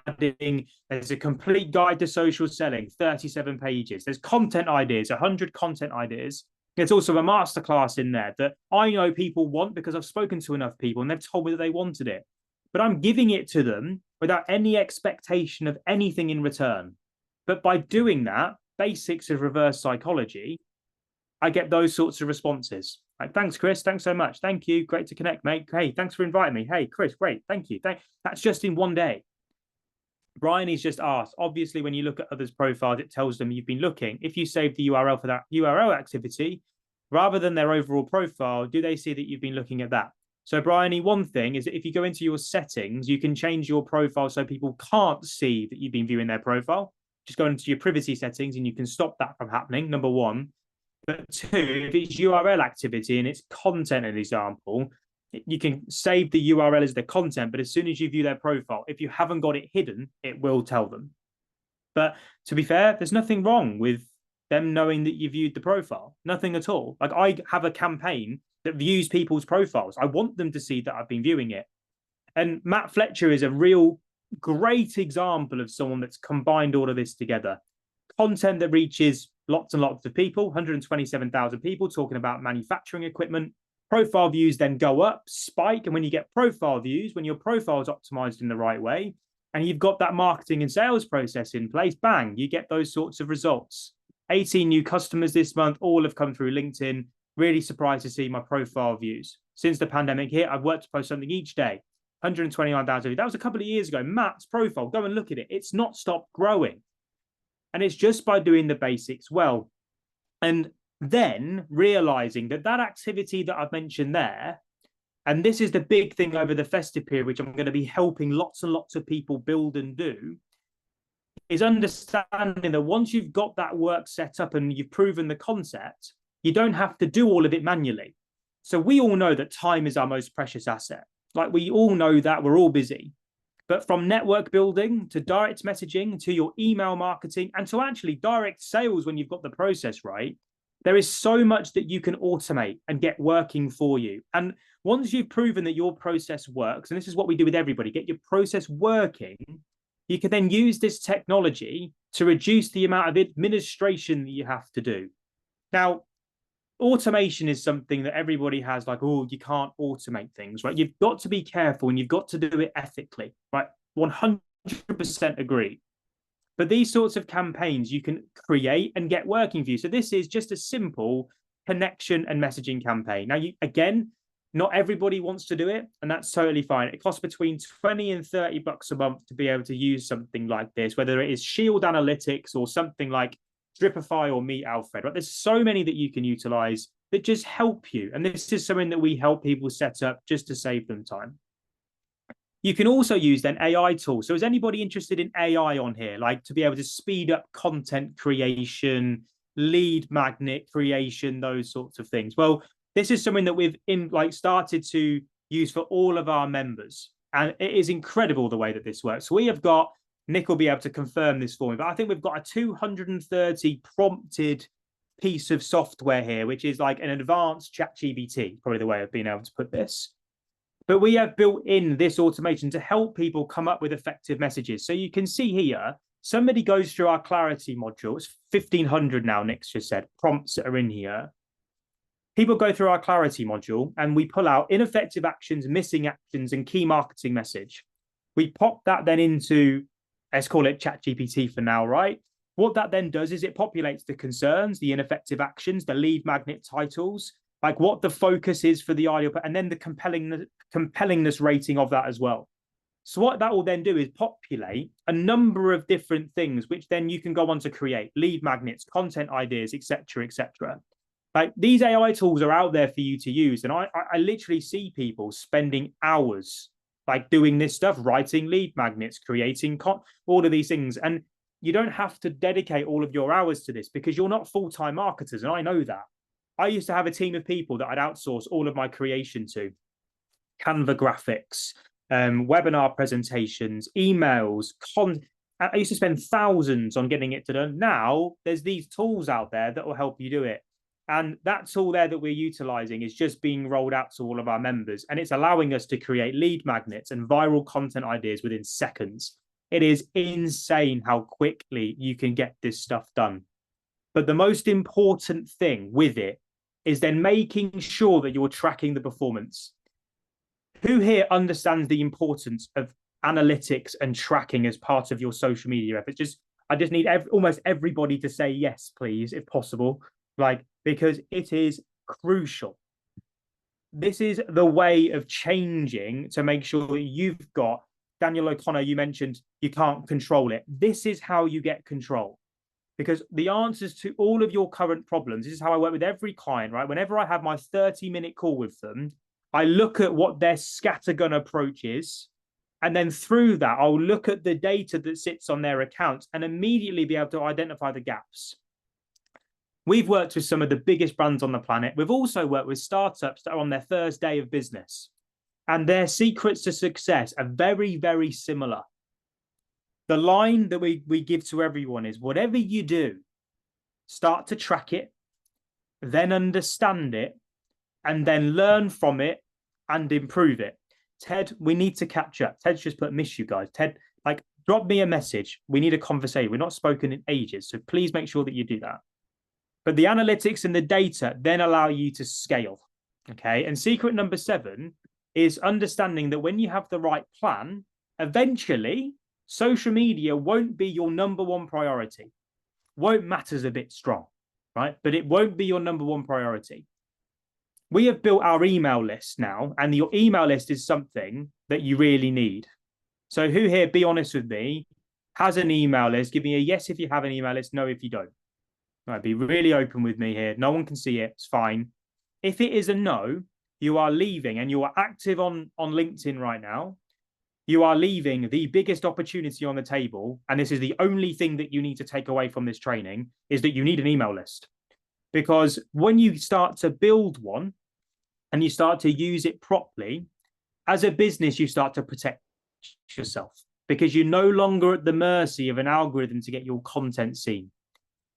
adding, there's a complete guide to social selling, 37 pages. There's content ideas, 100 content ideas. There's also a masterclass in there that I know people want because I've spoken to enough people and they've told me that they wanted it. But I'm giving it to them without any expectation of anything in return. But by doing that, basics of reverse psychology, I get those sorts of responses. Like, thanks, Chris. Thanks so much. Thank you. Great to connect, mate. Hey, thanks for inviting me. Hey, Chris, great. Thank you. That's just in one day. Brian is just asked. Obviously, when you look at others' profiles, it tells them you've been looking. If you save the URL for that URL activity, rather than their overall profile, do they see that you've been looking at that? So, Brian, one thing is that if you go into your settings, you can change your profile so people can't see that you've been viewing their profile. Just go into your privacy settings and you can stop that from happening, number one. But two, if it's URL activity and it's content, an example, you can save the URL as the content, but as soon as you view their profile, if you haven't got it hidden, it will tell them. But to be fair, there's nothing wrong with them knowing that you viewed the profile. Nothing at all. Like I have a campaign that views people's profiles. I want them to see that I've been viewing it. And Matt Fletcher is a real great example of someone that's combined all of this together. Content that reaches lots and lots of people, 127,000 people talking about manufacturing equipment. Profile views then go up, spike. And when you get profile views, when your profile is optimized in the right way, and you've got that marketing and sales process in place, bang, you get those sorts of results. 18 new customers this month, all have come through LinkedIn. Really surprised to see my profile views. Since the pandemic hit, I've worked to post something each day. 129,000. That was a couple of years ago. Matt's profile, go and look at it. It's not stopped growing. And it's just by doing the basics well. And then realizing that activity that I've mentioned there, and this is the big thing over the festive period, which I'm going to be helping lots and lots of people build and do, is understanding that once you've got that work set up and you've proven the concept, you don't have to do all of it manually. So we all know that time is our most precious asset. Like we all know that, we're all busy. But from network building to direct messaging to your email marketing and to actually direct sales when you've got the process right, there is so much that you can automate and get working for you. And once you've proven that your process works, and this is what we do with everybody, get your process working, you can then use this technology to reduce the amount of administration that you have to do. Now, automation is something that everybody has like, oh, you can't automate things, right? You've got to be careful and you've got to do it ethically, right? 100% agree. But these sorts of campaigns you can create and get working for you. So this is just a simple connection and messaging campaign. Now, Not everybody wants to do it, and that's totally fine. It costs between 20 and 30 bucks a month to be able to use something like this, whether it is Shield Analytics or something like Dripify or Meet Alfred. Right? There's so many that you can utilize that just help you. And this is something that we help people set up just to save them time. You can also use then AI tools. So is anybody interested in AI on here? Like to be able to speed up content creation, lead magnet creation, those sorts of things. Well, this is something that we've started to use for all of our members. And it is incredible the way that this works. We have got, Nick will be able to confirm this for me, but I think we've got a 230 prompted piece of software here, which is like an advanced ChatGPT, probably the way of being able to put this. But we have built in this automation to help people come up with effective messages. So you can see here, somebody goes through our clarity module. It's 1,500 now, Nick's just said, prompts that are in here. People go through our clarity module and we pull out ineffective actions, missing actions, and key marketing message. We pop that then into, let's call it ChatGPT for now, right? What that then does is it populates the concerns, the ineffective actions, the lead magnet titles, like what the focus is for the ideal, and then the compellingness rating of that as well. So what that will then do is populate a number of different things, which then you can go on to create lead magnets, content ideas, etc., etc. Like these AI tools are out there for you to use. And I literally see people spending hours like doing this stuff, writing lead magnets, creating all of these things. And you don't have to dedicate all of your hours to this because you're not full-time marketers. And I know that. I used to have a team of people that I'd outsource all of my creation to. Canva graphics, webinar presentations, emails, I used to spend thousands on getting it done. Now there's these tools out there that will help you do it. And that tool there that we're utilizing is just being rolled out to all of our members. And it's allowing us to create lead magnets and viral content ideas within seconds. It is insane how quickly you can get this stuff done. But the most important thing with it is then making sure that you're tracking the performance. Who here understands the importance of analytics and tracking as part of your social media efforts? I just need almost everybody to say yes, please, if possible. Because it is crucial. This is the way of changing to make sure that you've got, Daniel O'Connor, you mentioned you can't control it. This is how you get control. Because the answers to all of your current problems, this is how I work with every client, right? Whenever I have my 30-minute call with them, I look at what their scattergun approach is. And then through that, I'll look at the data that sits on their accounts and immediately be able to identify the gaps. We've worked with some of the biggest brands on the planet. We've also worked with startups that are on their first day of business. And their secrets to success are very, very similar. The line that we give to everyone is whatever you do, start to track it, then understand it, and then learn from it and improve it. Ted, we need to catch up. Ted's just put, miss you guys. Ted, drop me a message. We need a conversation. We're not spoken in ages. So please make sure that you do that. But the analytics and the data then allow you to scale. Okay. And secret number 7 is understanding that when you have the right plan, eventually social media won't be your number one priority. Won't matters a bit strong, right? But it won't be your number one priority. We have built our email list now, and your email list is something that you really need. So who here, be honest with me, has an email list? Give me a yes if you have an email list, no if you don't. All right, be really open with me here. No one can see it. It's fine. If it is a no, you are leaving, and you are active on LinkedIn right now. You are leaving the biggest opportunity on the table. And this is the only thing that you need to take away from this training is that you need an email list. Because when you start to build one and you start to use it properly, as a business, you start to protect yourself because you're no longer at the mercy of an algorithm to get your content seen.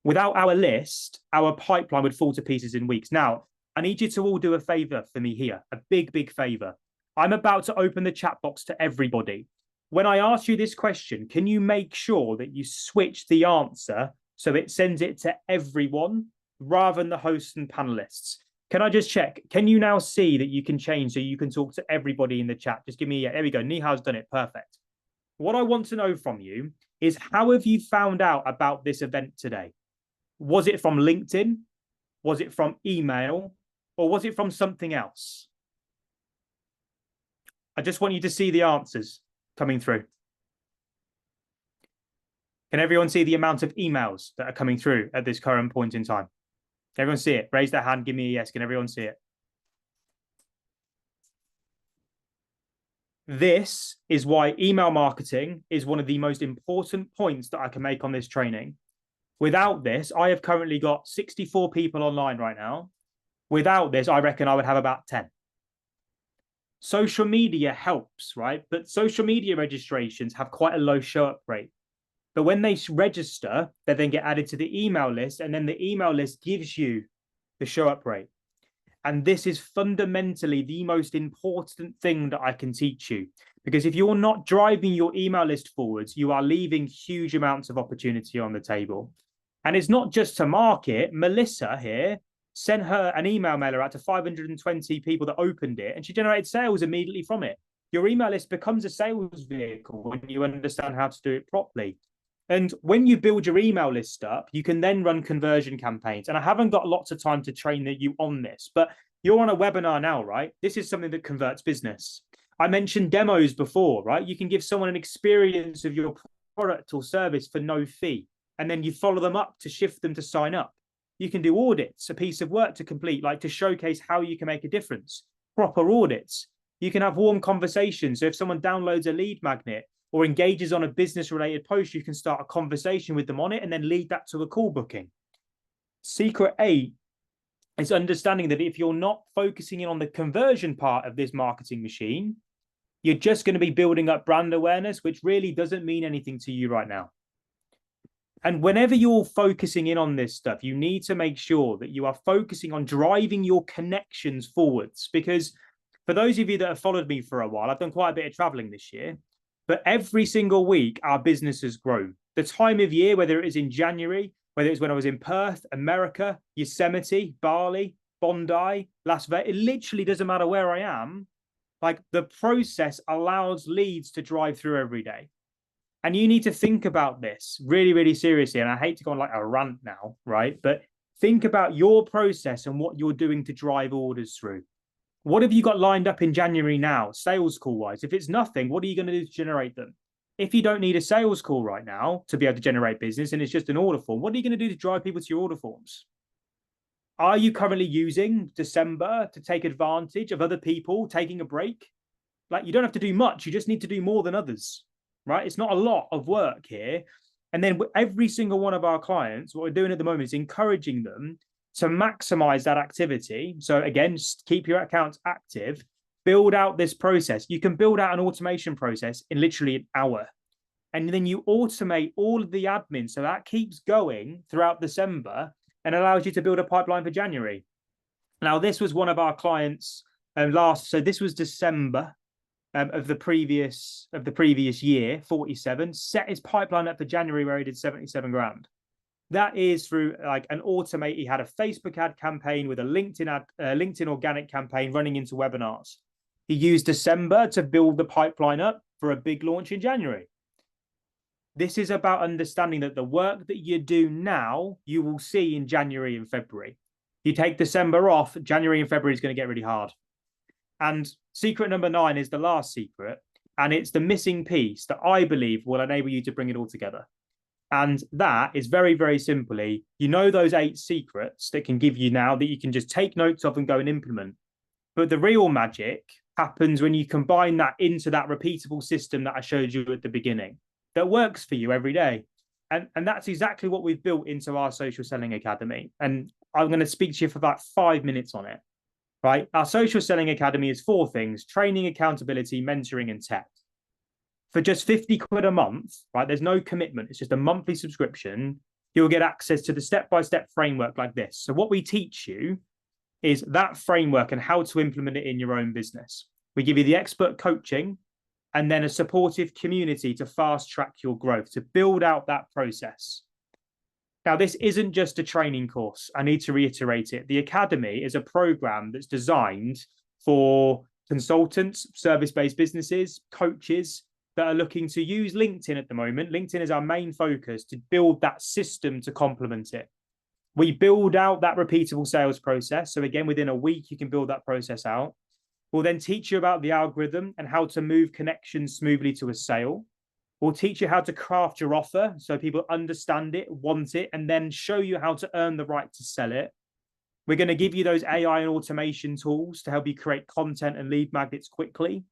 Without our list, our pipeline would fall to pieces in weeks. Now, I need you to all do a favor for me here, a big, big favor. I'm about to open the chat box to everybody. When I ask you this question, can you make sure that you switch the answer so it sends it to everyone rather than the hosts and panelists? Can I just check? Can you now see that you can change so you can talk to everybody in the chat? Just give me, there we go. Nihal's done it. Perfect. What I want to know from you is how have you found out about this event today? Was it from LinkedIn? Was it from email? Or was it from something else? I just want you to see the answers coming through. Can everyone see the amount of emails that are coming through at this current point in time? Can everyone see it? Raise their hand, give me a yes. Can everyone see it? This is why email marketing is one of the most important points that I can make on this training. Without this, I have currently got 64 people online right now. Without this, I reckon I would have about 10. Social media helps, right? But social media registrations have quite a low show up rate. But when they register, they then get added to the email list, and then the email list gives you the show up rate. And this is fundamentally the most important thing that I can teach you. Because if you're not driving your email list forwards, you are leaving huge amounts of opportunity on the table. And it's not just to market. Melissa here sent her an email mailer out to 520 people that opened it, and she generated sales immediately from it. Your email list becomes a sales vehicle when you understand how to do it properly. And when you build your email list up, you can then run conversion campaigns. And I haven't got lots of time to train you on this, but you're on a webinar now, right? This is something that converts business. I mentioned demos before, right? You can give someone an experience of your product or service for no fee, and then you follow them up to shift them to sign up. You can do audits, a piece of work to complete, like to showcase how you can make a difference. Proper audits. You can have warm conversations. So if someone downloads a lead magnet or engages on a business-related post, you can start a conversation with them on it and then lead that to a call booking. Secret 8 is understanding that if you're not focusing in on the conversion part of this marketing machine, you're just going to be building up brand awareness, which really doesn't mean anything to you right now. And whenever you're focusing in on this stuff, you need to make sure that you are focusing on driving your connections forwards. Because for those of you that have followed me for a while, I've done quite a bit of traveling this year, but every single week, our business has grown. The time of year, whether it is in January, whether it's when I was in Perth, America, Yosemite, Bali, Bondi, Las Vegas, it literally doesn't matter where I am. Like, the process allows leads to drive through every day. And you need to think about this really, really seriously. And I hate to go on like a rant now, right? But think about your process and what you're doing to drive orders through. What have you got lined up in January now, sales call wise? If it's nothing, what are you going to do to generate them? If you don't need a sales call right now to be able to generate business and it's just an order form, what are you going to do to drive people to your order forms? Are you currently using December to take advantage of other people taking a break? Like, you don't have to do much. You just need to do more than others, right? It's not a lot of work here. And then every single one of our clients, what we're doing at the moment is encouraging them to maximize that activity. So again, just keep your accounts active, build out this process. You can build out an automation process in literally an hour. And then you automate all of the admin. So that keeps going throughout December and allows you to build a pipeline for January. Now, this was one of our clients so this was December of the previous year, 47, set his pipeline up for January where he did 77 grand. That is through like an automate. He had a Facebook ad campaign with a LinkedIn organic campaign running into webinars. He used December to build the pipeline up for a big launch in January. This is about understanding that the work that you do now, you will see in January and February. You take December off, January and February is going to get really hard. And secret number 9 is the last secret. And it's the missing piece that I believe will enable you to bring it all together. And that is very, very simply, you know, those 8 secrets that can give you now that you can just take notes of and go and implement. But the real magic happens when you combine that into that repeatable system that I showed you at the beginning that works for you every day. And that's exactly what we've built into our Social Selling Academy. And I'm going to speak to you for about 5 minutes on it, right? Our Social Selling Academy is 4 things: training, accountability, mentoring, and tech. For just 50 quid a month, right? There's no commitment. It's just a monthly subscription. You'll get access to the step-by-step framework like this. So what we teach you is that framework and how to implement it in your own business. We give you the expert coaching and then a supportive community to fast track your growth, to build out that process. Now, this isn't just a training course. I need to reiterate it. The Academy is a program that's designed for consultants, service-based businesses, coaches that are looking to use LinkedIn at the moment. LinkedIn is our main focus, to build that system to complement it. We build out that repeatable sales process. So again, within a week, you can build that process out. We'll then teach you about the algorithm and how to move connections smoothly to a sale. We'll teach you how to craft your offer so people understand it, want it, and then show you how to earn the right to sell it. We're going to give you those AI and automation tools to help you create content and lead magnets quickly.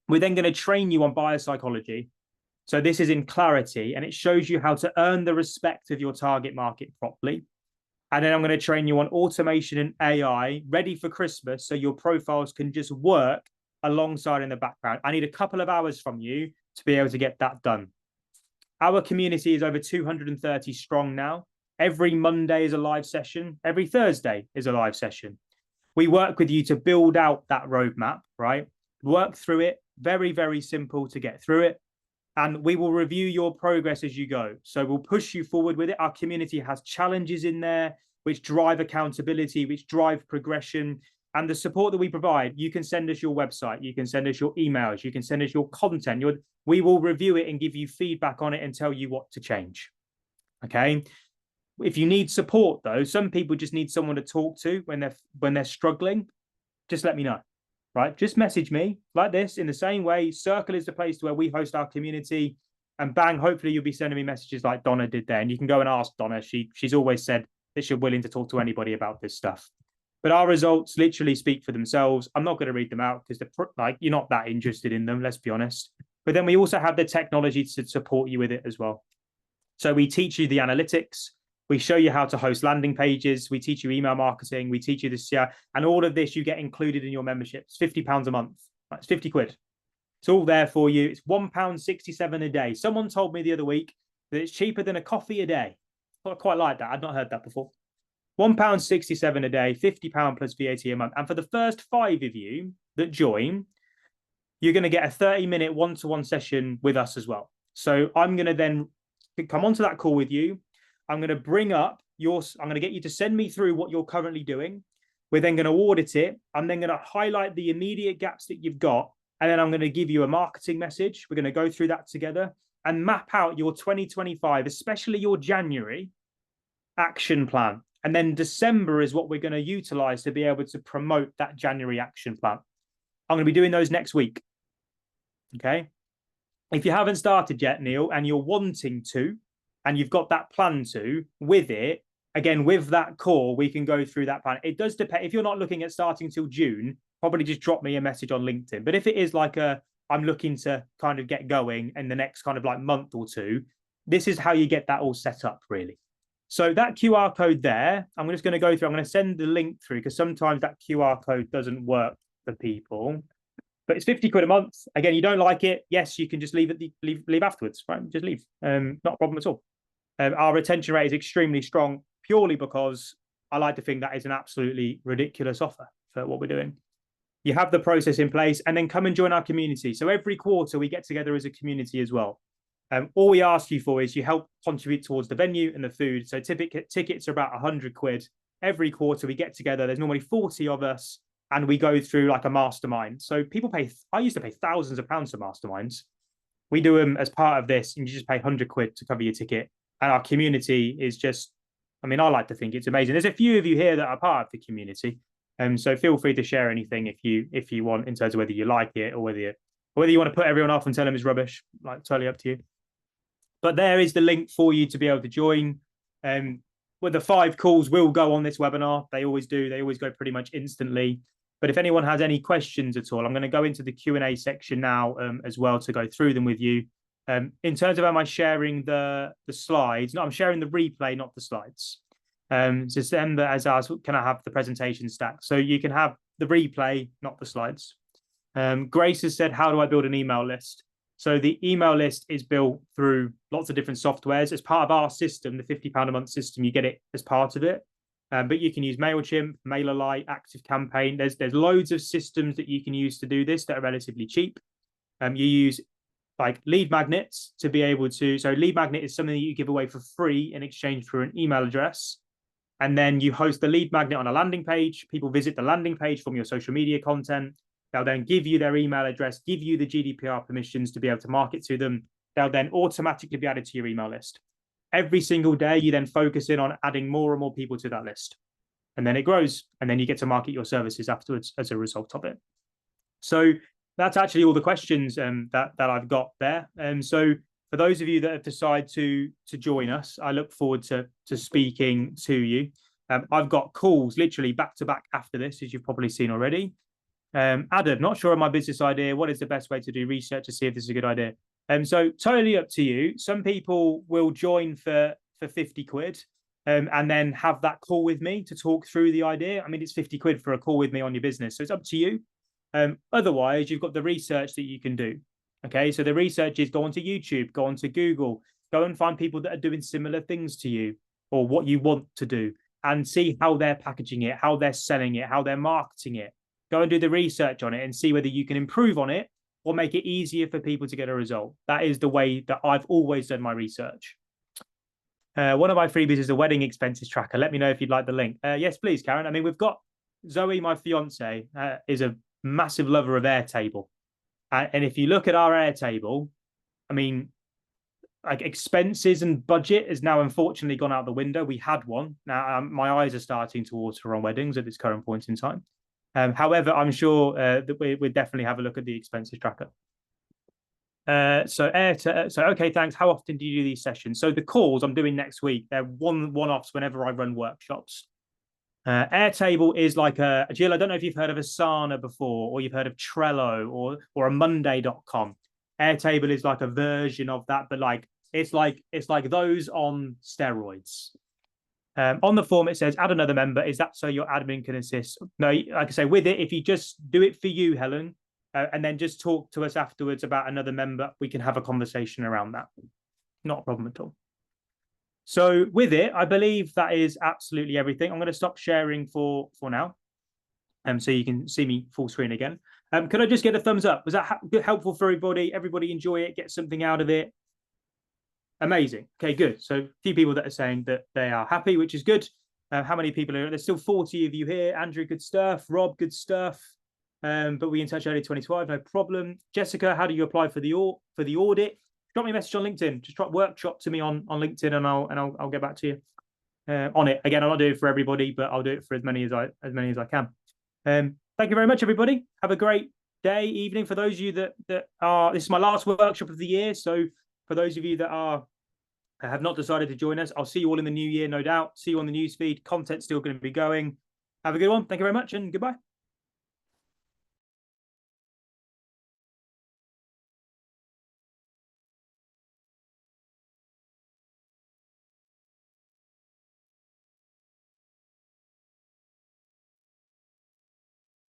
We're then going to train you on biopsychology. So this is in clarity, and it shows you how to earn the respect of your target market properly. And then I'm going to train you on automation and AI ready for Christmas so your profiles can just work alongside in the background. I need a couple of hours from you to be able to get that done. Our community is over 230 strong now. Every Monday is a live session. Every Thursday is a live session. We work with you to build out that roadmap, right? Work through it. Very, very simple to get through it. And we will review your progress as you go. So we'll push you forward with it. Our community has challenges in there, which drive accountability, which drive progression. And the support that we provide, you can send us your website, you can send us your emails, you can send us your content. We will review it and give you feedback on it and tell you what to change. Okay. If you need support, though, some people just need someone to talk to when they're struggling. Just let me know. Right, just message me like this in the same way. Circle is the place where we host our community, and bang, hopefully you'll be sending me messages like Donna did there. And you can go and ask Donna. She's always said that she's willing to talk to anybody about this stuff. But our results literally speak for themselves. I'm not going to read them out because you're not that interested in them. Let's be honest. But then we also have the technology to support you with it as well. So we teach you the analytics. We show you how to host landing pages. We teach you email marketing. We teach you this, and all of this you get included in your membership. It's £50 a month. It's 50 quid. It's all there for you. It's £1.67 a day. Someone told me the other week that it's cheaper than a coffee a day. I quite like that. I'd not heard that before. £1.67 a day, £50 plus VAT a month. And for the first 5 of you that join, you're going to get a 30-minute one-to-one session with us as well. So I'm going to then come onto that call with you. I'm going to I'm going to get you to send me through what you're currently doing. We're then going to audit it. I'm then going to highlight the immediate gaps that you've got. And then I'm going to give you a marketing message. We're going to go through that together and map out your 2025, especially your January action plan. And then December is what we're going to utilize to be able to promote that January action plan. I'm going to be doing those next week. Okay. If you haven't started yet, Neil, and you're wanting to, and you've got that plan to, with it, again, with that call, we can go through that plan. It does depend. If you're not looking at starting till June, probably just drop me a message on LinkedIn. But if it is like I'm looking to kind of get going in the next kind of like month or two, this is how you get that all set up, really. So that QR code there, I'm just going to go through. I'm going to send the link through because sometimes that QR code doesn't work for people. But it's 50 quid a month. Again, you don't like it. Yes, you can just leave afterwards, right? Just leave. Not a problem at all. Our retention rate is extremely strong purely because I like to think that is an absolutely ridiculous offer for what we're doing. You have the process in place and then come and join our community. So every quarter we get together as a community as well. All we ask you for is you help contribute towards the venue and the food. So tickets are about 100 quid. Every quarter we get together. There's normally 40 of us and we go through like a mastermind. So people pay, I used to pay thousands of pounds for masterminds. We do them as part of this and you just pay 100 quid to cover your ticket. And our community is just, I mean, I like to think it's amazing. There's a few of you here that are part of the community. So feel free to share anything if you want in terms of whether you like it or whether you want to put everyone off and tell them it's rubbish, like totally up to you. But there is the link for you to be able to join. Well, the 5 calls will go on this webinar. They always do. They always go pretty much instantly. But if anyone has any questions at all, I'm going to go into the Q&A section now as well to go through them with you. In terms of am I sharing the slides? No, I'm sharing the replay, not the slides. So then as I can I have the presentation stacked? So you can have the replay, not the slides. Grace has said, how do I build an email list? So the email list is built through lots of different softwares. As part of our system, the £50 a month system, you get it as part of it. But you can use MailChimp, MailerLite, ActiveCampaign. There's loads of systems that you can use to do this that are relatively cheap. You use like lead magnets to be able to, so lead magnet is something that you give away for free in exchange for an email address. And then you host the lead magnet on a landing page. People visit the landing page from your social media content. They'll then give you their email address, give you the GDPR permissions to be able to market to them. They'll then automatically be added to your email list. Every single day, you then focus in on adding more and more people to that list. And then it grows. And then you get to market your services afterwards as a result of it. So that's actually all the questions that I've got there. So for those of you that have decided to join us, I look forward to speaking to you. I've got calls literally back to back after this, as you've probably seen already. Adam, not sure of my business idea. What is the best way to do research to see if this is a good idea? So totally up to you. Some people will join for 50 quid and then have that call with me to talk through the idea. I mean, it's 50 quid for a call with me on your business. So it's up to you. Otherwise, you've got the research that you can do. Okay, so the research is go onto YouTube, go onto Google, go and find people that are doing similar things to you or what you want to do and see how they're packaging it, how they're selling it, how they're marketing it. Go and do the research on it and see whether you can improve on it or make it easier for people to get a result. That is the way that I've always done my research. One of my freebies is a wedding expenses tracker. Let me know if you'd like the link. Yes, please, Karen. I mean, we've got Zoe, my fiance, is a massive lover of Airtable. And if you look at our Airtable, I mean, like expenses and budget has now unfortunately gone out the window. We had one. Now my eyes are starting to water on weddings at this current point in time. However, I'm sure that we definitely have a look at the expenses tracker. So okay, thanks. How often do you do these sessions? So the calls I'm doing next week, they're one-offs whenever I run workshops. Airtable is like Jill, I don't know if you've heard of Asana before, or you've heard of Trello or a Monday.com. Airtable is like a version of that, but it's like those on steroids. On the form, it says add another member. Is that so your admin can assist? No, like I say, with it, if you just do it for you, Helen, and then just talk to us afterwards about another member, we can have a conversation around that. Not a problem at all. So with it, I believe that is absolutely everything. I'm going to stop sharing for now. So you can see me full screen again. Could I just get a thumbs up? Was that helpful for everybody? Everybody enjoy it, get something out of it? Amazing. Okay, good. So a few people that are saying that they are happy, which is good. How many people are? There's still 40 of you here. Andrew, good stuff. Rob, good stuff. But we in touch early 2012, no problem. Jessica, how do you apply for the audit? Drop me a message on LinkedIn. Just drop workshop to me on LinkedIn, and I'll get back to you on it. Again, I'll not do it for everybody, but I'll do it for as many as I can. Thank you very much, everybody. Have a great day, evening. For those of you that are, this is my last workshop of the year. So for those of you that have not decided to join us, I'll see you all in the new year, no doubt. See you on the newsfeed. Content's still going to be going. Have a good one. Thank you very much, and goodbye.